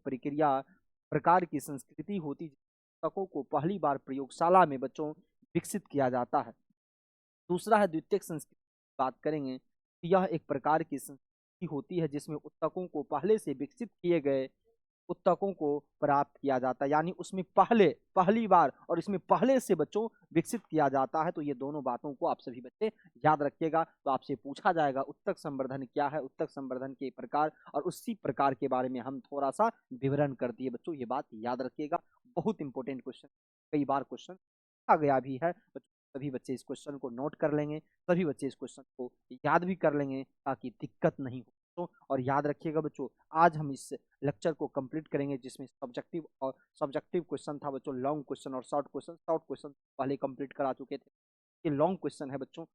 प्रकार की संस्कृति होती है पुस्तकों को पहली बार प्रयोगशाला में बच्चों विकसित किया जाता है। दूसरा है द्वितीयक संस्कृति की बात करेंगे, यह एक प्रकार की संस्कृति होती है जिसमें उत्तकों को पहले से विकसित किए गए उत्तकों को प्राप्त किया जाता है, यानी उसमें पहली बार और इसमें पहले से बच्चों विकसित किया जाता है। तो ये दोनों बातों को आप सभी बच्चे याद रखिएगा। तो आपसे पूछा जाएगा उत्तक संवर्धन क्या है, उत्तक संवर्धन के प्रकार, और उसी प्रकार के बारे में हम थोड़ा सा विवरण कर दिए बच्चों, ये बात याद रखिएगा। बहुत इंपॉर्टेंट क्वेश्चन, कई बार क्वेश्चन आ गया भी है। सभी बच्चे इस क्वेश्चन को नोट कर लेंगे, सभी बच्चे इस क्वेश्चन को याद भी कर लेंगे ताकि दिक्कत नहीं हो। और याद रखिएगा बच्चों, आज हम इस लेक्चर को कंप्लीट करेंगे जिसमें सब्जेक्टिव क्वेश्चन था बच्चों, लॉन्ग क्वेश्चन और शॉर्ट क्वेश्चन पहले कंप्लीट करा चुके थे। ये लॉन्ग क्वेश्चन है बच्चों,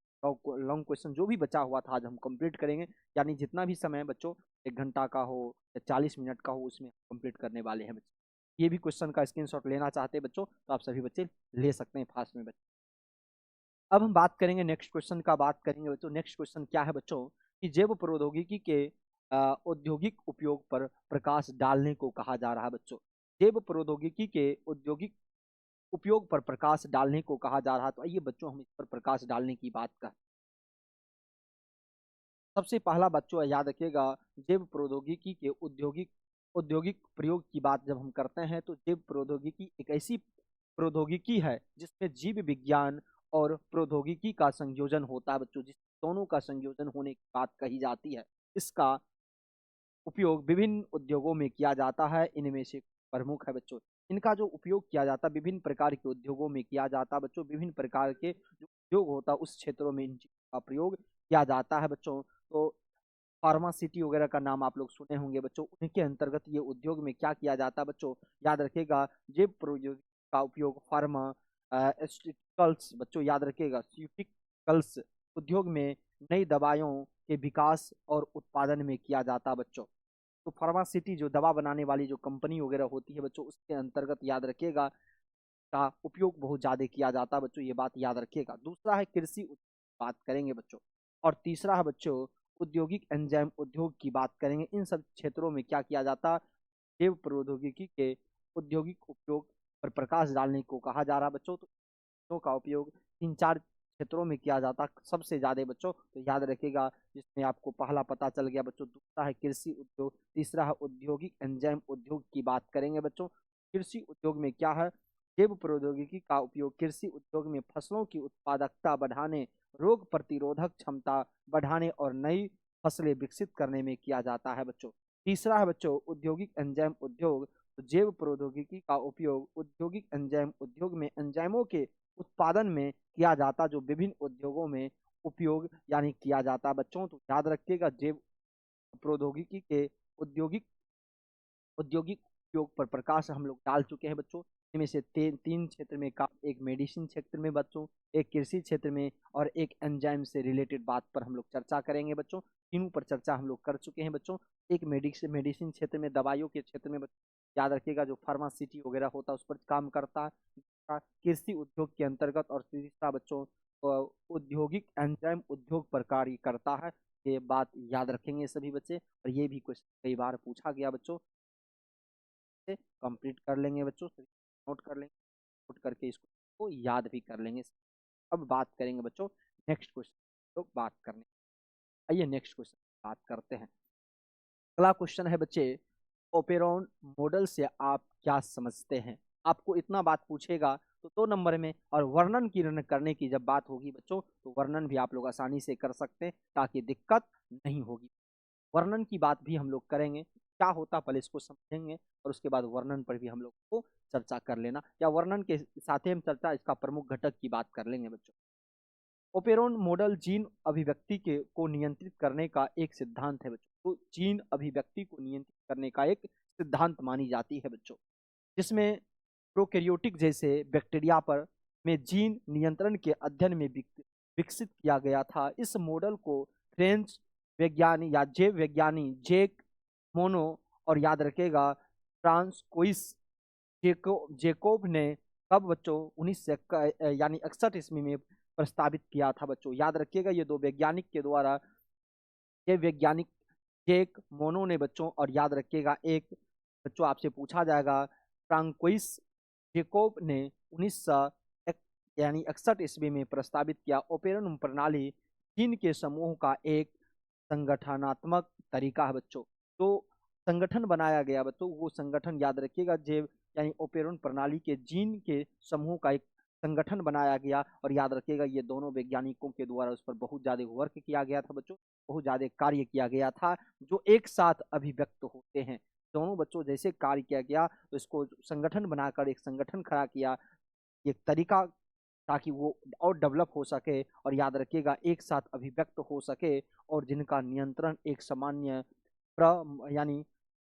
लॉन्ग क्वेश्चन जो भी बचा हुआ था आज हम कंप्लीट करेंगे। यानी जितना भी समय बच्चों 1 घंटा का हो या 40 मिनट का हो, उसमें कंप्लीट करने वाले हैं बच्चों। ये भी क्वेश्चन का स्क्रीनशॉट लेना चाहते हैं बच्चों तो आप सभी बच्चे ले सकते हैं फास्ट में बच्चों। अब हम बात करेंगे नेक्स्ट क्वेश्चन का, बात करेंगे बच्चों नेक्स्ट क्वेश्चन क्या है बच्चों, कि जैव प्रौद्योगिकी के औद्योगिक उपयोग पर प्रकाश डालने को कहा जा रहा है बच्चों। जैव प्रौद्योगिकी के औद्योगिक उपयोग पर प्रकाश डालने को कहा जा रहा है। तो आइए बच्चों हम इस पर प्रकाश डालने की बात कर। सबसे पहला बच्चों याद रखिएगा, जैव प्रौद्योगिकी के औद्योगिक प्रयोग की बात जब हम करते हैं तो जैव प्रौद्योगिकी एक ऐसी प्रौद्योगिकी है जिसमें जीव विज्ञान और प्रौद्योगिकी का संयोजन होता है बच्चों, जिस दोनों का संयोजन होने की बात कही जाती है। इसका उपयोग विभिन्न उद्योगों में किया जाता है, इनमें से प्रमुख है बच्चों। इनका जो उपयोग किया जाता है विभिन्न प्रकार के उद्योगों में किया जाता है बच्चों, विभिन्न प्रकार के जो उद्योग होता है उस क्षेत्रों में इन चीजों का प्रयोग किया जाता है बच्चों। तो फार्मासिटी वगैरह का नाम आप लोग सुने होंगे बच्चों, उनके अंतर्गत ये उद्योग में क्या किया जाता है बच्चों, याद रखिएगा। जैव प्रौद्योगिकी का उपयोग फार्मास्यूटिकल्स बच्चों याद रखिएगा, स्यूटिकल्स उद्योग में नई दवाइयों के विकास और उत्पादन में किया जाता है बच्चों। तो फार्मासिटी जो दवा बनाने वाली जो कंपनी वगैरह होती है बच्चों, उसके अंतर्गत याद रखिएगा का उपयोग बहुत ज्यादा किया जाता है बच्चों, ये बात याद रखिएगा। दूसरा है कृषि बात करेंगे बच्चों, और तीसरा है बच्चों औद्योगिक एंजाइम उद्योग की बात करेंगे। इन सब क्षेत्रों में क्या किया जाता, जैव प्रौद्योगिकी के औद्योगिक उपयोग पर प्रकाश डालने को कहा जा रहा है बच्चों। तो का उपयोग 3-4 क्षेत्रों में किया जाता सबसे ज्यादा बच्चों, तो याद रखिएगा। जिसमें आपको पहला पता चल गया बच्चों, दूसरा है कृषि उद्योग, तीसरा है औद्योगिक एंजाइम उद्योग की बात करेंगे बच्चों। कृषि उद्योग में क्या है, जैव प्रौद्योगिकी का उपयोग कृषि उद्योग में फसलों की उत्पादकता बढ़ाने, रोग प्रतिरोधक क्षमता बढ़ाने और नई फसलें विकसित करने में किया जाता है बच्चों। तीसरा है बच्चों औद्योगिक एंजाइम उद्योग, तो जैव प्रौद्योगिकी का उपयोग औद्योगिक एंजाइम उद्योग में एंजाइमों के उत्पादन में किया जाता, जो विभिन्न उद्योगों में उपयोग यानी किया जाता बच्चों। तो याद रखिएगा जैव प्रौद्योगिकी के औद्योगिक औद्योगिक उपयोग पर प्रकाश हम लोग डाल चुके हैं बच्चों। इनमें से तीन क्षेत्र में का, एक मेडिसिन क्षेत्र में बच्चों, एक कृषि क्षेत्र में और एक एंजाइम से रिलेटेड बात पर हम लोग चर्चा करेंगे बच्चों। तीनों पर चर्चा हम लोग कर चुके हैं बच्चों। एक मेडिसिन क्षेत्र में, दवाइयों के क्षेत्र में बच्चों याद रखिएगा जो फार्मासिटी वगैरह होता है उस पर काम करता है। कृषि उद्योग के अंतर्गत, और तीसरा बच्चों औद्योगिक एंजाइम उद्योग पर कार्य करता है। ये बात याद रखेंगे सभी बच्चे, और ये भी क्वेश्चन कई बार पूछा गया बच्चों, कंप्लीट कर लेंगे बच्चों, नोट कर लेंगे, नोट करके इसको याद भी कर लेंगे। अब बात करेंगे बच्चों नेक्स्ट क्वेश्चन, तो बात करने, आइए नेक्स्ट क्वेश्चन बात करते हैं। अगला क्वेश्चन है बच्चे, ओपेरॉन मॉडल से आप क्या समझते हैं? आपको इतना बात पूछेगा तो 2 नंबर में, और वर्णन किरण करने की जब बात होगी बच्चों तो वर्णन भी आप लोग आसानी से कर सकते हैं ताकि दिक्कत नहीं होगी। वर्णन की बात भी हम लोग करेंगे, क्या होता पहले इसको समझेंगे और उसके बाद वर्णन पर भी हम लोग को चर्चा कर लेना, या वर्णन के साथ ही हम चर्चा इसका प्रमुख घटक की बात कर लेंगे बच्चों। ओपेरॉन मॉडल जीन अभिव्यक्ति के को नियंत्रित करने का एक सिद्धांत है बच्चों। तो जीन अभिव्यक्ति को नियंत्रित करने का एक सिद्धांत मानी जाती है बच्चों, जिसमें प्रोकैरियोटिक जैसे बैक्टीरिया पर में जीन नियंत्रण के अध्ययन में विकसित किया गया था। इस मॉडल को फ्रेंच वैज्ञानिक या जैव वैज्ञानिक जैक मोनो और याद रखेगा फ्रांसकोइस जेकोब ने कब बच्चों 1961 ईस्वी में प्रस्तावित किया था बच्चों। याद रखिएगा ये 2 वैज्ञानिक के द्वारा, ये वैज्ञानिक जेक मोनो ने बच्चों, और याद रखिएगा एक बच्चों आपसे पूछा जाएगा फ्रांकोइस जेकोब ने 1961 ईस्वी में प्रस्तावित किया। ओपेरन प्रणाली जीन के समूह का एक संगठनात्मक तरीका है बच्चों। तो संगठन बनाया गया बच्चों, वो संगठन याद रखिएगा जैव यानी ओपेरन प्रणाली के जीन के समूह का एक संगठन बनाया गया, और याद रखिएगा ये दोनों वैज्ञानिकों के द्वारा उस पर बहुत ज्यादा वर्क किया गया था बच्चों, बहुत ज्यादा कार्य किया गया था, जो एक साथ अभिव्यक्त होते हैं। दोनों बच्चों जैसे कार्य किया गया तो इसको संगठन बनाकर एक संगठन खड़ा किया, एक तरीका, ताकि वो और डेवलप हो सके और याद रखिएगा एक साथ अभिव्यक्त हो सके, और जिनका नियंत्रण एक सामान्य यानी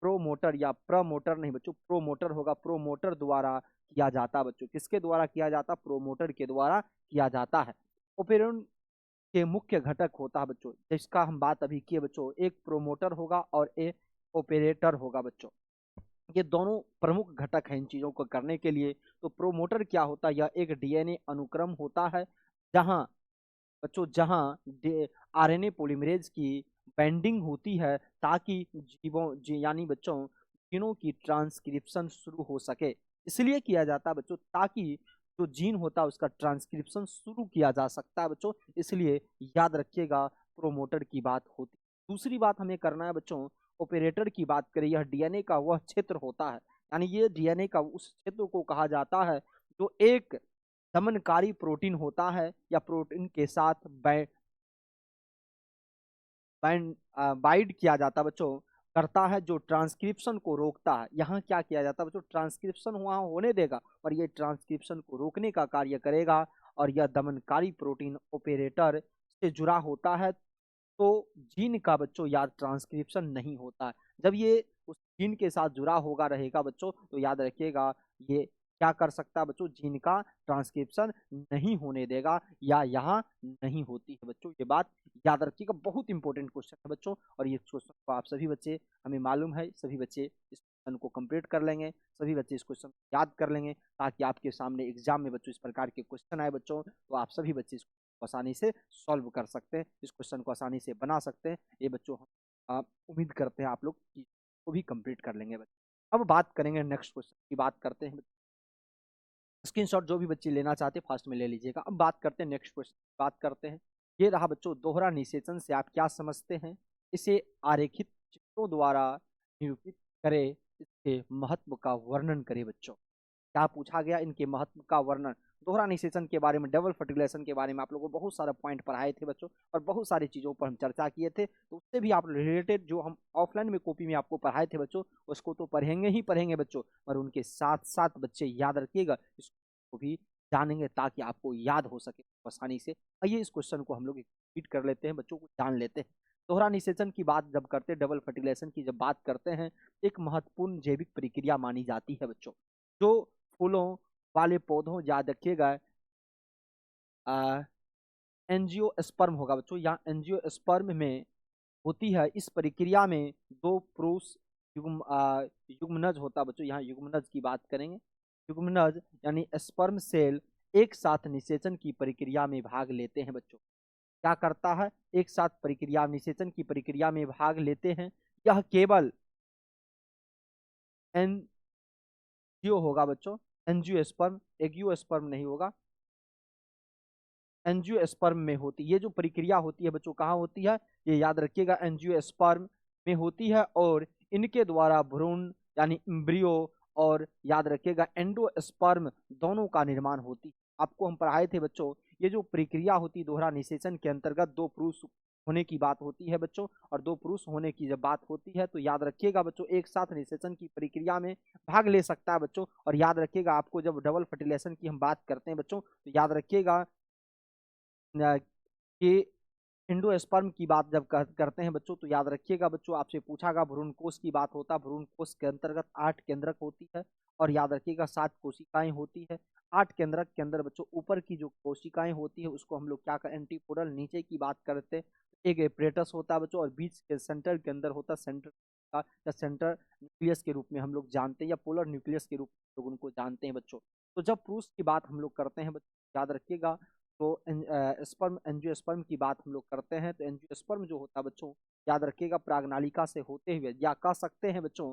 प्रोमोटर या प्रमोटर नहीं बच्चों, प्रोमोटर होगा, प्रोमोटर द्वारा किया जाता बच्चों। किसके द्वारा किया जाता? प्रोमोटर के द्वारा किया जाता है। ओपेरन के मुख्य घटक होता है बच्चों, जिसका हम बात अभी किए बच्चों, एक प्रोमोटर होगा और एक ऑपरेटर होगा बच्चों। ये दोनों प्रमुख घटक हैं इन चीजों को करने के लिए। तो प्रोमोटर क्या होता है? यह एक डीएनए अनुक्रम होता है, जहां बच्चों आरएनए पॉलीमरेज की बाइंडिंग होती है, ताकि यानी बच्चों जीनों की ट्रांसक्रिप्शन शुरू हो सके। इसलिए किया जाता है बच्चों ताकि जो जीन होता है उसका ट्रांसक्रिप्शन शुरू किया जा सकता है बच्चों, इसलिए याद रखिएगा प्रोमोटर की बात होती। दूसरी बात हमें करना है बच्चों, ऑपरेटर की बात करें, यह डीएनए का वह क्षेत्र होता है, यानी ये डीएनए का उस क्षेत्र को कहा जाता है जो एक दमनकारी प्रोटीन होता है या प्रोटीन के साथ बाइंड किया जाता है बच्चों, करता है, जो ट्रांसक्रिप्शन को रोकता है। यहाँ क्या किया जाता है बच्चों? ट्रांसक्रिप्शन वहाँ होने देगा और ये ट्रांसक्रिप्शन को रोकने का कार्य करेगा, और यह दमनकारी प्रोटीन ऑपरेटर से जुड़ा होता है। तो जीन का बच्चों याद ट्रांसक्रिप्शन नहीं होता है। जब ये उस जीन के साथ जुड़ा होगा रहेगा बच्चों, तो याद रखिएगा ये क्या कर सकता है बच्चों? जीन का ट्रांसक्रिप्शन नहीं होने देगा, या यहाँ नहीं होती है बच्चों। ये बात याद रखिएगा, बहुत इंपॉर्टेंट क्वेश्चन है बच्चों, और ये क्वेश्चन को आप सभी बच्चे, हमें मालूम है सभी बच्चे इस क्वेश्चन को कंप्लीट कर लेंगे, सभी बच्चे इस क्वेश्चन को याद कर लेंगे, ताकि आपके सामने एग्जाम में बच्चों इस प्रकार के क्वेश्चन आए बच्चों, तो आप सभी बच्चे इसको आसानी से सॉल्व कर सकते हैं, इस क्वेश्चन को आसानी से बना सकते हैं। ये बच्चों हम उम्मीद करते हैं आप लोग को भी कंप्लीट कर लेंगे बच्चों। अब बात करेंगे नेक्स्ट क्वेश्चन की, बात करते हैं। स्क्रीनशॉट जो भी बच्चे लेना चाहते हैं फास्ट में ले लीजिएगा। अब बात करते हैं नेक्स्ट क्वेश्चन, बात करते हैं। ये रहा बच्चों, दोहरा निषेचन से आप क्या समझते हैं? इसे आरेखित चित्रों द्वारा निरूपित करे, इसके महत्व का वर्णन करे बच्चों। क्या पूछा गया? इनके महत्व का वर्णन। दोहरा निषेचन के बारे में, डबल फर्टिलाइजेशन के बारे में आप लोगों को बहुत सारा पॉइंट पढ़ाए थे बच्चों, और बहुत सारी चीजों पर हम चर्चा किए थे, तो उससे भी आप रिलेटेड जो हम ऑफलाइन में कॉपी में आपको पढ़ाए थे बच्चों, उसको तो पढ़ेंगे ही पढ़ेंगे बच्चों, और उनके साथ साथ बच्चे याद रखिएगा इसको भी जानेंगे, ताकि आपको याद हो सके आसानी से। आइए इस क्वेश्चन को हम लोग रिपीट कर लेते हैं, बच्चों को जान लेते हैं। दोहरा निषेचन की बात जब करते हैं, डबल फर्टिलाइजेशन की जब बात करते हैं, एक महत्वपूर्ण जैविक प्रक्रिया मानी जाती है बच्चों, जो फूलों वाले पौधों, याद रखिएगा एंजियोस्पर्म होगा बच्चों, यहाँ एंजियोस्पर्म में होती है। इस प्रक्रिया में 2 पुरुष युग्मनज होता है बच्चों, यहाँ युग्मनज की बात करेंगे। युग्मनज यानी स्पर्म सेल एक साथ निषेचन की प्रक्रिया में भाग लेते हैं बच्चों। क्या करता है? एक साथ प्रक्रिया, निषेचन की प्रक्रिया में भाग लेते हैं। यह केवल एंजियो होगा बच्चों, एंजियोस्पर्म, एगियोस्पर्म नहीं होगा, एंजियोस्पर्म में होती। ये जो प्रक्रिया होती है बच्चों कहाँ होती है? ये याद रखिएगा, एंजियोस्पर्म में होती है और इनके द्वारा भ्रूण यानी एम्ब्रियो और याद रखिएगा एंडोस्पर्म दोनों का निर्माण होती है। आपको हम पढ़ाए थे बच्चों, ये जो प्रक्रिया होती है दोहरा निषेचन के अंतर्गत दो पुरुष होने की बात होती है बच्चों, और दो पुरुष होने की जब बात होती है तो याद रखिएगा बच्चों एक साथ निषेचन की प्रक्रिया में भाग ले सकता है बच्चों। और याद रखिएगा आपको जब डबल फर्टिलाइजेशन की हम बात करते हैं बच्चों तो याद रखिएगा कि एंडोस्पर्म की बात जब करते हैं बच्चों तो याद रखिएगा बच्चों आपसे पूछागा भ्रूण कोश की बात होता है। भ्रूण कोश के अंतर्गत 8 केंद्रक होती है और याद रखिएगा 7 कोशिकाएं होती है। 8 केंद्रक के अंदर बच्चों ऊपर की जो कोशिकाएं होती है उसको हम लोग क्या कर एंटीपोडल, नीचे की बात करते हैं एक एपरेटस होता है बच्चों, और बीच के सेंटर के अंदर होता है सेंटर का या सेंटर न्यूक्लियस के रूप में हम लोग जानते हैं, या पोलर न्यूक्लियस के रूप में लोग उनको जानते हैं बच्चों। तो जब पुरुष की बात हम लोग करते हैं बच्चों याद रखिएगा तो स्पर्म एंजियोस्पर्म की बात हम लोग करते हैं तो एंजियोस्पर्म जो होता है बच्चों याद रखिएगा प्रागनालिका से होते हुए, या कह सकते हैं बच्चों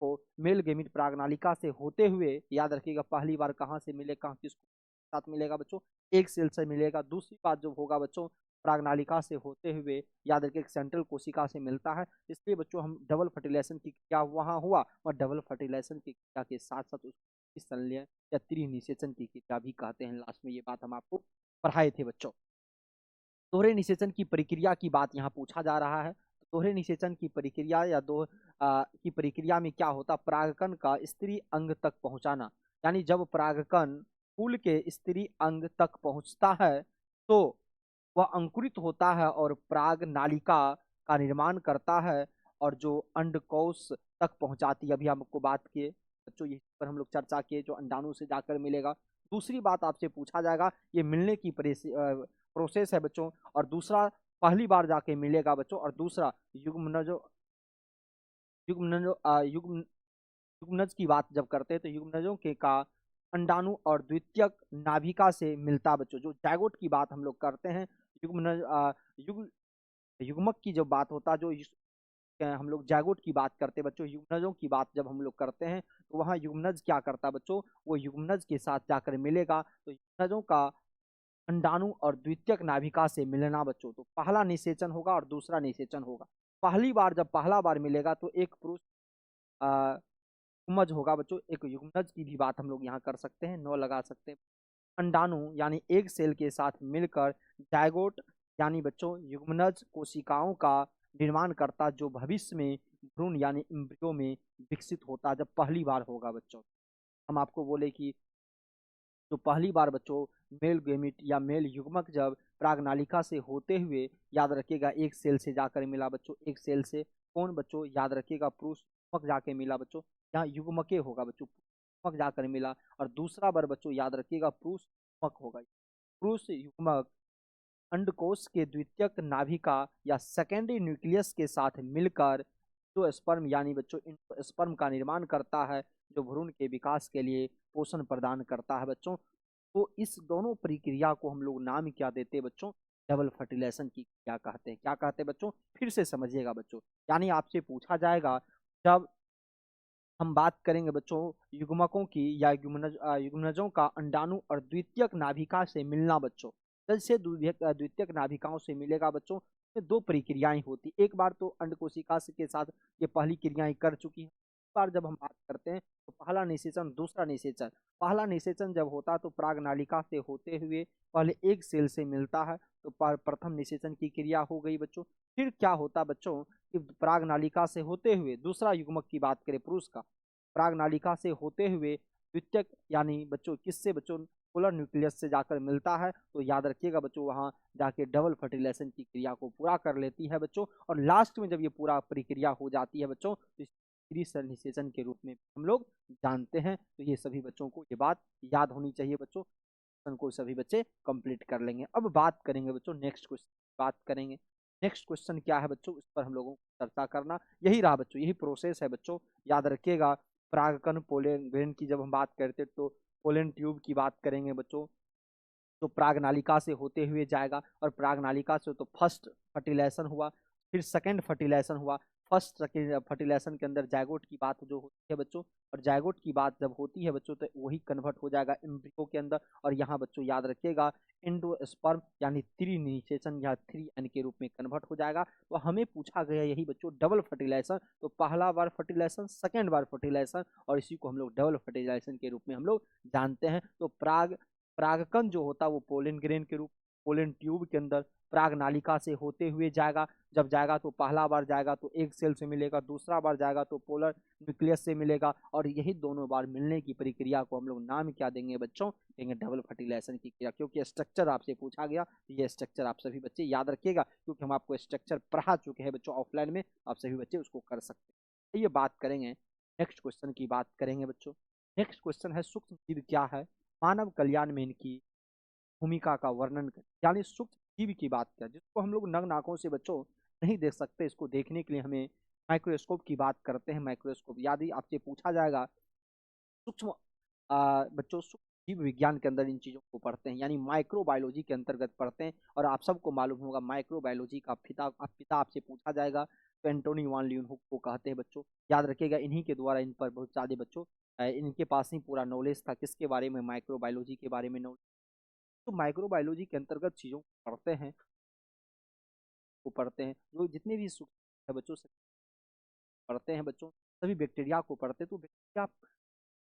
को मेल गेमिट प्रागनालिका से होते हुए याद रखिएगा पहली बार कहाँ से मिलेगा, किसको साथ मिलेगा बच्चों, एक सेल से मिलेगा। दूसरी बात जो होगा बच्चों प्रागनालिका से होते हुए याद रखिए सेंट्रल कोशिका से मिलता है। इसलिए बच्चों हम डबल फर्टिलाइजेशन की क्या वहाँ हुआ, और डबल फर्टिलाइजेशन की क्रिया के साथ साथ उसकी संलयन या त्रिनिषेचन की क्रिया भी कहते हैं। लास्ट में ये बात हम आपको पढ़ाए थे बच्चों। दोहरे निषेचन की प्रक्रिया की बात यहाँ पूछा जा रहा है। दोहरे निषेचन की प्रक्रिया या की प्रक्रिया में क्या होता, परागकण का स्त्री अंग तक पहुंचाना, यानी जब परागकण फूल के स्त्री अंग तक पहुंचता है तो वह अंकुरित होता है और पराग नालिका का निर्माण करता है और जो अंडकोश तक पहुंचाती है। अभी हम आपको बात किए बच्चों इस पर हम लोग चर्चा किए जो अंडाणु से जाकर मिलेगा। दूसरी बात आपसे पूछा जाएगा ये मिलने की प्रोसेस है बच्चों, और दूसरा पहली बार जाके मिलेगा बच्चों, और दूसरा युग्मनजों युग्मनजों युग्मनज की बात जब करते हैं तो युग्मनजों के का अंडाणु और द्वितीयक नाभिका से मिलता बच्चों। जो जायगोट की बात हम लोग करते हैं युग्मनज युग युग्मक की जब बात होता है जो हम लोग जायगोट की बात करते हैं बच्चों, युग्मनजों की बात जब हम लोग करते हैं तो वहाँ युग्मनज क्या करता है बच्चों, वो युग्मनज के साथ जाकर मिलेगा। तो युग्मनजों का अंडाणु और द्वितीयक नाभिका से मिलना बच्चों, तो पहला निषेचन होगा और दूसरा निषेचन होगा। पहली बार जब पहला बार मिलेगा तो एक पुरुष युग्मज होगा बच्चों, एक युग्मनज की भी बात हम लोग यहाँ कर सकते हैं, 9 लगा सकते हैं। अंडाणु यानी एक सेल के साथ मिलकर जायगोट यानी बच्चों युग्मनज कोशिकाओं का निर्माण करता जो भविष्य में भ्रूण यानी एम्ब्रियो में विकसित होता जब पहली बार होगा बच्चों। हम आपको बोले कि जो पहली बार बच्चों मेल गेमिट या मेल युग्मक जब प्रागनालिका से होते हुए याद रखिएगा एक सेल से जाकर मिला बच्चों, एक सेल से कौन बच्चों याद रखिएगा पुरुष युग्मक जाके मिला बच्चों, यहाँ युग्मके होगा बच्चों, युग्मक जाकर मिला। और दूसरा बार बच्चों याद रखिएगा पुरुष युग्मक होगा। पुरुष युग्मक अंडकोश के द्वितीयक नाभिका या सेकेंडरी न्यूक्लियस के साथ मिलकर जो स्पर्म यानी बच्चों स्पर्म का निर्माण करता है जो भ्रूण के विकास के लिए पोषण प्रदान करता है बच्चों। तो इस दोनों प्रक्रिया को हम लोग नाम क्या देते हैं बच्चों, डबल फर्टिलाइजेशन की क्या कहते हैं, क्या कहते हैं बच्चों, फिर से समझिएगा बच्चों। यानी आपसे पूछा जाएगा जब हम बात करेंगे बच्चों युग्मकों की या युग्मनजों का अंडाणु और द्वितीयक नाभिका से मिलना बच्चों, जैसे द्वितीयक नाभिकाओं से मिलेगा बच्चों दो प्रक्रियाएं होती। एक बार तो अंड कोशिका के साथ ये पहली क्रियाएं कर चुकी है। बार जब हम बात करते हैं तो पहला निषेचन दूसरा निषेचन, पहला निषेचन जब होता है तो प्राग नालिका से होते हुए पहले एक सेल से मिलता है तो प्रथम निषेचन की क्रिया हो गई बच्चों। फिर क्या होता बच्चों कि प्राग नालिका से होते हुए दूसरा युग्मक की बात करें पुरुष का, प्राग नालिका से होते हुए द्वितीयक यानी बच्चों किससे बच्चों पोलर न्यूक्लियस से जाकर मिलता है तो याद रखिएगा बच्चों वहां जाके डबल फर्टिलाइजेशन की क्रिया को पूरा कर लेती है बच्चों। और लास्ट में जब ये पूरा प्रक्रिया हो जाती है बच्चों तो निषेचन के रूप में हम लोग जानते हैं। तो ये सभी बच्चों को ये बात याद होनी चाहिए बच्चों, को सभी बच्चे कंप्लीट कर लेंगे। अब बात करेंगे बच्चों नेक्स्ट क्वेश्चन बात करेंगे। नेक्स्ट क्वेश्चन क्या है बच्चों, इस पर हम लोगों को चर्चा करना यही रहा बच्चों, यही प्रोसेस है बच्चों। याद रखिएगा परागकण पोलन ग्रेन की जब हम बात करते तो पोलन ट्यूब की बात करेंगे बच्चों, तो प्राग नालिका से होते हुए जाएगा और प्राग नालिका से तो फर्स्ट फर्टिलाइजेशन हुआ, फिर सेकंड फर्टिलाइजेशन हुआ, फर्स्ट फर्टिलाइजेशन के अंदर जायगोट की बात जो होती है बच्चों, और जायगोट की बात जब होती है बच्चों तो वही कन्वर्ट हो जाएगा एम्ब्रियो के अंदर। और यहाँ बच्चों याद रखिएगा एंडोस्पर्म यानी त्रिनिषेचन या 3N के रूप में कन्वर्ट हो जाएगा। तो हमें पूछा गया यही बच्चों डबल फर्टिलाइजेशन, तो पहला बार फर्टिलाइजेशन, सेकेंड बार फर्टिलाइजेशन, और इसी को हम लोग डबल फर्टिलाइजेशन के रूप में हम लोग जानते हैं। तो परागकण जो होता है वो पोलन ग्रेन के रूप, पोलन ट्यूब के अंदर पराग नालिका से होते हुए जाएगा। जब जाएगा तो पहला बार जाएगा तो एक सेल से मिलेगा, दूसरा बार जाएगा तो पोलर न्यूक्लियस से मिलेगा, और यही दोनों बार मिलने की प्रक्रिया को हम लोग नाम क्या देंगे बच्चों, देंगे डबल फर्टिलाइजेशन की क्रिया। क्योंकि स्ट्रक्चर आपसे पूछा गया, ये स्ट्रक्चर आप सभी बच्चे याद रखिएगा, क्योंकि हम आपको स्ट्रक्चर पढ़ा चुके हैं बच्चों ऑफलाइन में, आप सभी बच्चे उसको कर सकते हैं। ये बात करेंगे, नेक्स्ट क्वेश्चन की बात करेंगे बच्चों। नेक्स्ट क्वेश्चन है सूक्ष्म जीव क्या है, मानव कल्याण में इनकी भूमिका का वर्णन करें। यानी सूक्ष्म जीव की बात करें जिसको हम लोग नग्न आंखों से बच्चों नहीं देख सकते, इसको देखने के लिए हमें माइक्रोस्कोप की बात करते हैं। माइक्रोस्कोप यदि आपसे पूछा जाएगा सूक्ष्म बच्चों सूक्ष्म जीव विज्ञान के अंदर इन चीजों को पढ़ते हैं, यानी माइक्रोबायोलॉजी के अंतर्गत पढ़ते हैं। और आप सबको मालूम होगा माइक्रोबायोलॉजी का पिता आपसे पूछा जाएगा तो एंटोनी वान ल्यूनहुक को कहते हैं बच्चों। याद रखिएगा इन्हीं के द्वारा इन पर बहुत ज्यादा बच्चों इनके पास ही पूरा नॉलेज था किसके बारे में, माइक्रोबायोलॉजी के बारे में नॉलेज। तो माइक्रोबायोलॉजी के अंतर्गत चीजों को पढ़ते हैं जो जितने भी सूक्ष्म है बच्चों से पढ़ते हैं बच्चों, सभी बैक्टीरिया को पढ़ते हैं। तो बैक्टीरिया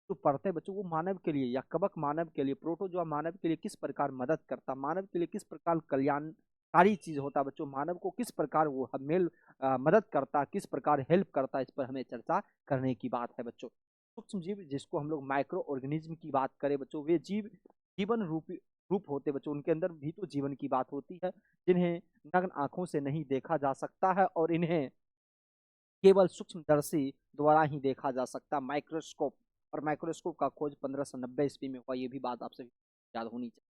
जो पढ़ते हैं बच्चों वो मानव के लिए या कवक मानव के लिए, प्रोटोजोआ मानव के लिए किस प्रकार मदद करता, मानव के लिए किस प्रकार कल्याणकारी चीज होता बच्चों, मानव को किस प्रकार वो मदद करता, किस प्रकार हेल्प करता, इस पर हमें चर्चा करने की बात है बच्चों। सूक्ष्म जीव जिसको हम लोग माइक्रो ऑर्गेनिज्म की बात करें बच्चों, वे जीवन रूप होते बच्चों, उनके अंदर भी तो जीवन की बात होती है, जिन्हें नग्न आंखों से नहीं देखा जा सकता है और इन्हें केवल सूक्ष्मदर्शी द्वारा ही देखा जा सकता, माइक्रोस्कोप। और माइक्रोस्कोप का खोज 1590 ईस्वी में हुआ, ये भी बात आपसे याद होनी चाहिए।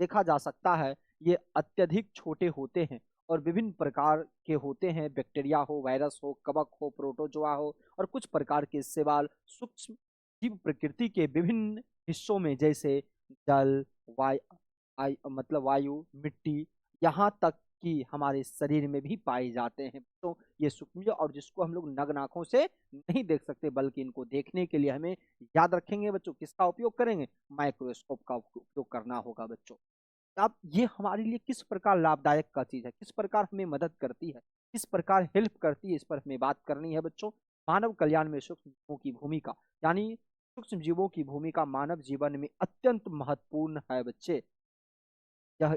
देखा जा सकता है ये अत्यधिक छोटे होते हैं और विभिन्न प्रकार के होते हैं, बैक्टीरिया हो, वायरस हो, कवक हो, प्रोटोजोआ हो, और कुछ प्रकार के शैवाल सूक्ष्म जीव प्रकृति के विभिन्न हिस्सों में जैसे जल, मतलब वायु, मिट्टी, यहाँ तक कि हमारे शरीर में भी पाए जाते हैं। तो ये सूक्ष्म और जिसको हम लोग नग्न आंखों से नहीं देख सकते, बल्कि इनको देखने के लिए हमें याद रखेंगे बच्चों किसका उपयोग करेंगे, माइक्रोस्कोप का उपयोग करना होगा बच्चों। अब ये हमारे लिए किस प्रकार लाभदायक का चीज है, किस प्रकार हमें मदद करती है, किस प्रकार हेल्प करती है, इस पर हमें बात करनी है बच्चों। मानव कल्याण में सूक्ष्म जीवों की भूमिका, यानी सूक्ष्म जीवों की भूमिका मानव जीवन में अत्यंत महत्वपूर्ण है बच्चे।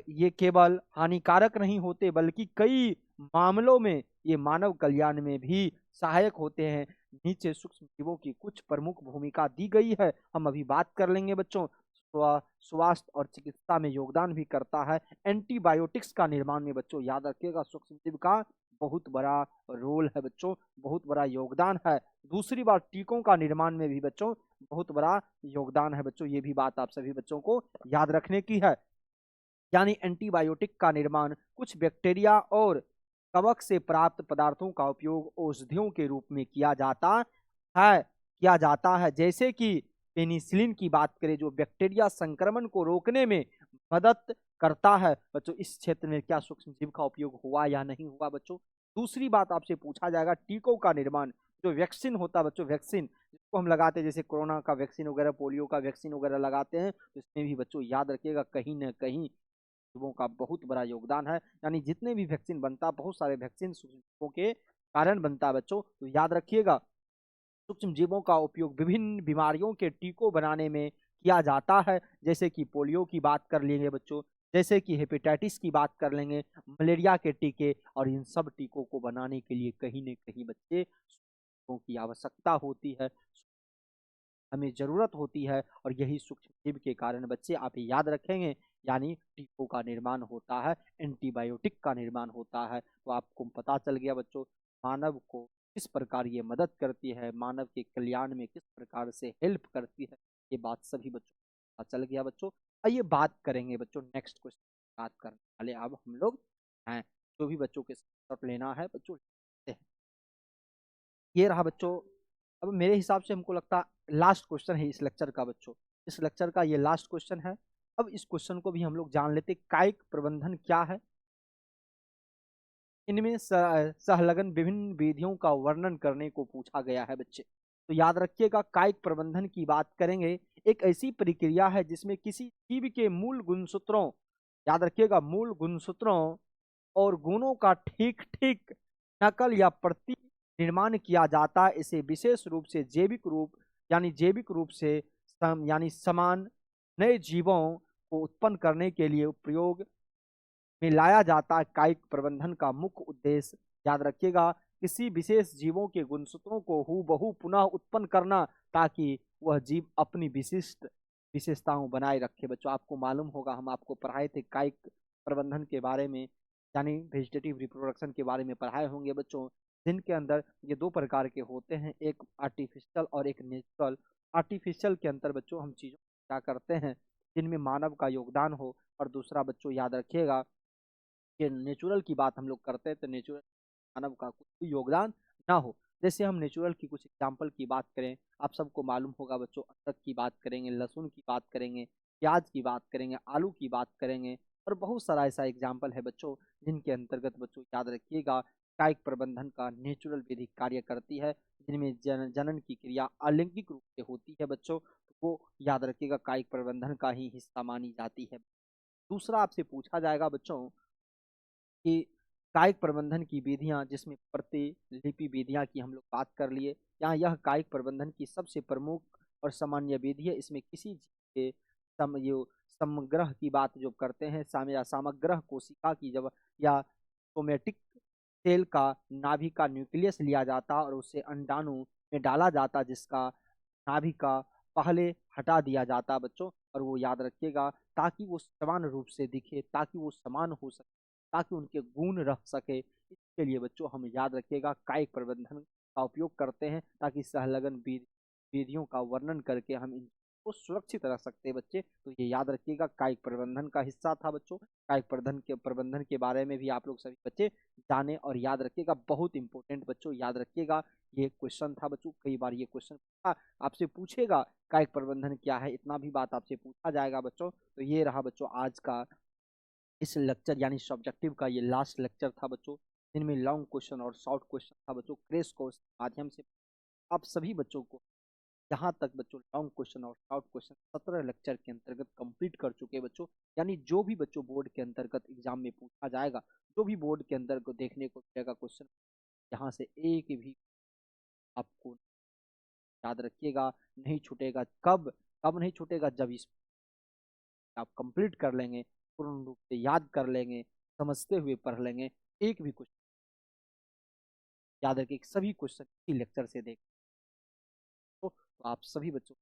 ये केवल हानिकारक नहीं होते बल्कि कई मामलों में ये मानव कल्याण में भी सहायक होते हैं। नीचे सूक्ष्म जीवों की कुछ प्रमुख भूमिका दी गई है, हम अभी बात कर लेंगे बच्चों। स्वास्थ्य और चिकित्सा में योगदान भी करता है। एंटीबायोटिक्स का निर्माण में बच्चों याद रखिएगा सूक्ष्म जीव का बहुत बड़ा रोल है बच्चों, बहुत बड़ा योगदान है। दूसरी बात टीकों का निर्माण में भी बच्चों बहुत बड़ा योगदान है बच्चों, ये भी बात आप सभी बच्चों को याद रखने की है। यानी एंटीबायोटिक का निर्माण कुछ बैक्टीरिया और कवक से प्राप्त पदार्थों का उपयोग औषधियों के रूप में किया जाता है जैसे कि पेनिसिलिन की बात करें जो बैक्टीरिया संक्रमण को रोकने में मदद करता है बच्चों। इस क्षेत्र में क्या सूक्ष्म जीव का उपयोग हुआ या नहीं हुआ बच्चों। दूसरी बात आपसे पूछा जाएगा टीकों का निर्माण, जो वैक्सीन होता है बच्चों, वैक्सीन जिसको हम लगाते हैं जैसे कोरोना का वैक्सीन वगैरह, पोलियो का वैक्सीन वगैरह लगाते हैं, तो इसमें भी बच्चों याद रखिएगा कहीं ना कहीं जीवों का बहुत बड़ा योगदान है। यानी जितने भी वैक्सीन बनता, बहुत सारे वैक्सीन सूक्ष्म जीवों के कारण बनता है बच्चों, तो याद रखिएगा सूक्ष्म जीवों का उपयोग विभिन्न बीमारियों के टीकों बनाने में किया जाता है। जैसे कि पोलियो की बात कर लेंगे बच्चों, जैसे कि हेपेटाइटिस की बात कर लेंगे, मलेरिया के टीके, और इन सब टीकों को बनाने के लिए कहीं न कहीं बच्चे सूक्ष्म की आवश्यकता होती है, हमें जरूरत होती है, और यही सूक्ष्म जीव के कारण बच्चे आप याद रखेंगे। यानी टीकों का निर्माण होता है, एंटीबायोटिक का निर्माण होता है। तो आपको पता चल गया बच्चों मानव को किस प्रकार ये मदद करती है, मानव के कल्याण में किस प्रकार से हेल्प करती है, ये बात सभी बच्चों को पता चल गया बच्चों। आइए बात करेंगे बच्चों नेक्स्ट क्वेश्चन बात करने वाले अब हम लोग हैं, जो भी बच्चों के साथ लेना है बच्चों लेते हैं। ये रहा बच्चों, अब मेरे हिसाब से हमको लगता लास्ट क्वेश्चन है इस लेक्चर का बच्चों, इस लेक्चर का ये लास्ट क्वेश्चन है। अब इस क्वेश्चन को भी हम लोग जान लेते, कायिक प्रबंधन क्या है। इनमें सहलगन विभिन्न विधियों का वर्णन करने को पूछा गया है बच्चे। तो याद रखिएगा, कायिक प्रबंधन की बात करेंगे। एक ऐसी प्रक्रिया है जिसमें किसी जीव के मूल गुणसूत्रों, याद रखिएगा, मूल गुणसूत्रों और गुणों का ठीक ठीक नकल या प्रति निर्माण किया जाता है। इसे विशेष रूप से जैविक रूप से यानी समान नए जीवों को उत्पन्न करने के लिए प्रयोग में लाया जाता है। कायिक प्रबंधन का मुख्य उद्देश्य, याद रखिएगा, किसी विशेष जीवों के गुणसूत्रों को हूबहू पुनः उत्पन्न करना, ताकि वह जीव अपनी विशिष्ट विशेषताओं बनाए रखे। बच्चों, आपको मालूम होगा, हम आपको पढ़ाए थे कायिक प्रबंधन के बारे में, यानी वेजिटेटिव रिप्रोडक्शन के बारे में पढ़ाए होंगे बच्चों, जिनके अंदर ये दो प्रकार के होते हैं, एक आर्टिफिशियल और एक नेचुरल। आर्टिफिशियल के अंदर बच्चों हम चीज़ों क्या करते हैं जिनमें मानव का योगदान हो, और दूसरा बच्चों याद रखिएगा कि नेचुरल की बात हम लोग करते हैं तो नेचुरल मानव का कुछ भी योगदान ना हो। जैसे हम नेचुरल की कुछ एग्जाम्पल की बात करें, आप सबको मालूम होगा बच्चों, अदरक की बात करेंगे, लहसुन की बात करेंगे, प्याज की बात करेंगे, आलू की बात करेंगे, और बहुत सारा ऐसा एग्जाम्पल है बच्चों जिनके अंतर्गत बच्चों याद रखिएगा कायिक प्रबंधन का नेचुरल विधि कार्य करती है, जिनमें जनन की क्रिया अलैंगिक रूप से होती है बच्चों, तो वो याद रखिएगा कायिक प्रबंधन का ही हिस्सा मानी जाती है। दूसरा आपसे पूछा जाएगा बच्चों कि कायिक प्रबंधन की विधियां, जिसमें प्रतिलिपि विधियां की हम लोग बात कर लिए। यहाँ यह कायिक प्रबंधन की सबसे प्रमुख और सामान्य विधि है। इसमें किसी जीव के समग्र की बात जो करते हैं, या समग्र कोशिका की जब, या सोमेटिक सेल का नाभि का न्यूक्लियस लिया जाता और उसे अंडाणु में डाला जाता, जिसका नाभि का पहले हटा दिया जाता बच्चों, और वो याद रखिएगा ताकि वो समान रूप से दिखे, ताकि वो समान हो सके, ताकि उनके गुण रह सके। इसके लिए बच्चों हम याद रखिएगा कायिक प्रबंधन का उपयोग करते हैं, ताकि सहलगन विधियों का वर्णन करके हम इनको सुरक्षित रख सकते हैं बच्चे। तो ये याद रखिएगा कायिक प्रबंधन का हिस्सा था बच्चों। कायिक प्रबंधन के बारे में भी आप लोग सभी बच्चे जाने और याद रखिएगा, बहुत इंपॉर्टेंट बच्चों, याद रखिएगा। ये क्वेश्चन था बच्चों, कई बार ये क्वेश्चन आपसे पूछेगा कायिक प्रबंधन क्या है, इतना भी बात आपसे पूछा जाएगा बच्चों। तो ये रहा बच्चों आज का इस लेक्चर यानी सब्जेक्टिव का ये लास्ट लेक्चर था बच्चों, जिनमें लॉन्ग क्वेश्चन और शॉर्ट क्वेश्चन था बच्चों। क्रैश कोर्स के माध्यम से आप सभी बच्चों को, यहाँ तक बच्चों लॉन्ग क्वेश्चन और शॉर्ट क्वेश्चन 17 लेक्चर के अंतर्गत कंप्लीट कर चुके बच्चों। यानी जो भी बच्चों बोर्ड के अंतर्गत एग्जाम में पूछा जाएगा, जो भी बोर्ड के अंदर को देखने को मिलेगा क्वेश्चन, यहाँ से एक भी आपको, याद रखिएगा, नहीं छूटेगा। कब कब नहीं छूटेगा? जब इस आप कंप्लीट कर लेंगे, पूर्ण रूप से याद कर लेंगे, समझते हुए पढ़ लेंगे, एक भी क्वेश्चन याद रखिए, सभी क्वेश्चन इसी लेक्चर से देख। तो आप सभी बच्चों,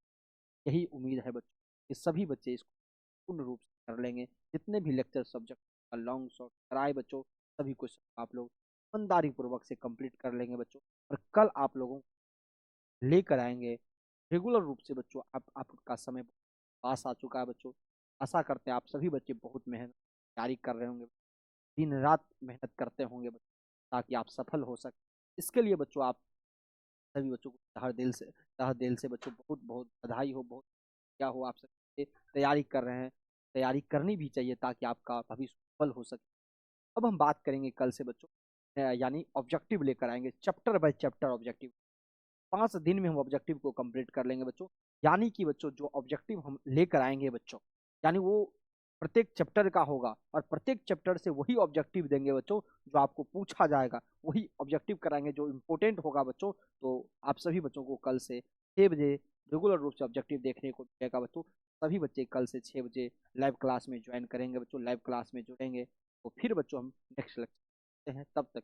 यही उम्मीद है बच्चों कि सभी बच्चे इसको पूर्ण रूप से कर लेंगे। जितने भी लेक्चर सब्जेक्ट का लॉन्ग शॉर्ट कराए बच्चों, सभी क्वेश्चन आप लोग ईमानदारी पूर्वक से कंप्लीट कर लेंगे बच्चों, और कल आप लोगों को लेकर आएंगे रेगुलर रूप से बच्चों। आपका समय पास आ चुका है बच्चों। आशा करते हैं आप सभी बच्चे बहुत मेहनत तैयारी कर रहे होंगे, दिन रात मेहनत करते होंगे बच्चों, ताकि आप सफल हो सके। इसके लिए बच्चों आप सभी बच्चों को तहे दिल से बच्चों बहुत बहुत बधाई हो, बहुत क्या हो, आप सभी तैयारी कर रहे हैं। तैयारी करनी भी चाहिए ताकि आपका भविष्य सफल हो सके। अब हम बात करेंगे कल से बच्चों, यानी ऑब्जेक्टिव लेकर आएंगे, चैप्टर बाय चैप्टर ऑब्जेक्टिव। 5 दिन में हम ऑब्जेक्टिव को कंप्लीट कर लेंगे बच्चों। यानी कि बच्चों जो ऑब्जेक्टिव हम लेकर आएंगे बच्चों, यानी वो प्रत्येक चैप्टर का होगा, और प्रत्येक चैप्टर से वही ऑब्जेक्टिव देंगे बच्चों जो आपको पूछा जाएगा, वही ऑब्जेक्टिव कराएंगे जो इम्पोर्टेंट होगा बच्चों। तो आप सभी बच्चों को कल से 6 बजे रेगुलर रूप से ऑब्जेक्टिव देखने को मिलेगा बच्चों। सभी बच्चे कल से 6 बजे लाइव क्लास में ज्वाइन करेंगे बच्चों, लाइव क्लास में जुड़ेंगे। तो फिर बच्चों हम नेक्स्ट लेक्चर हैं, तब तक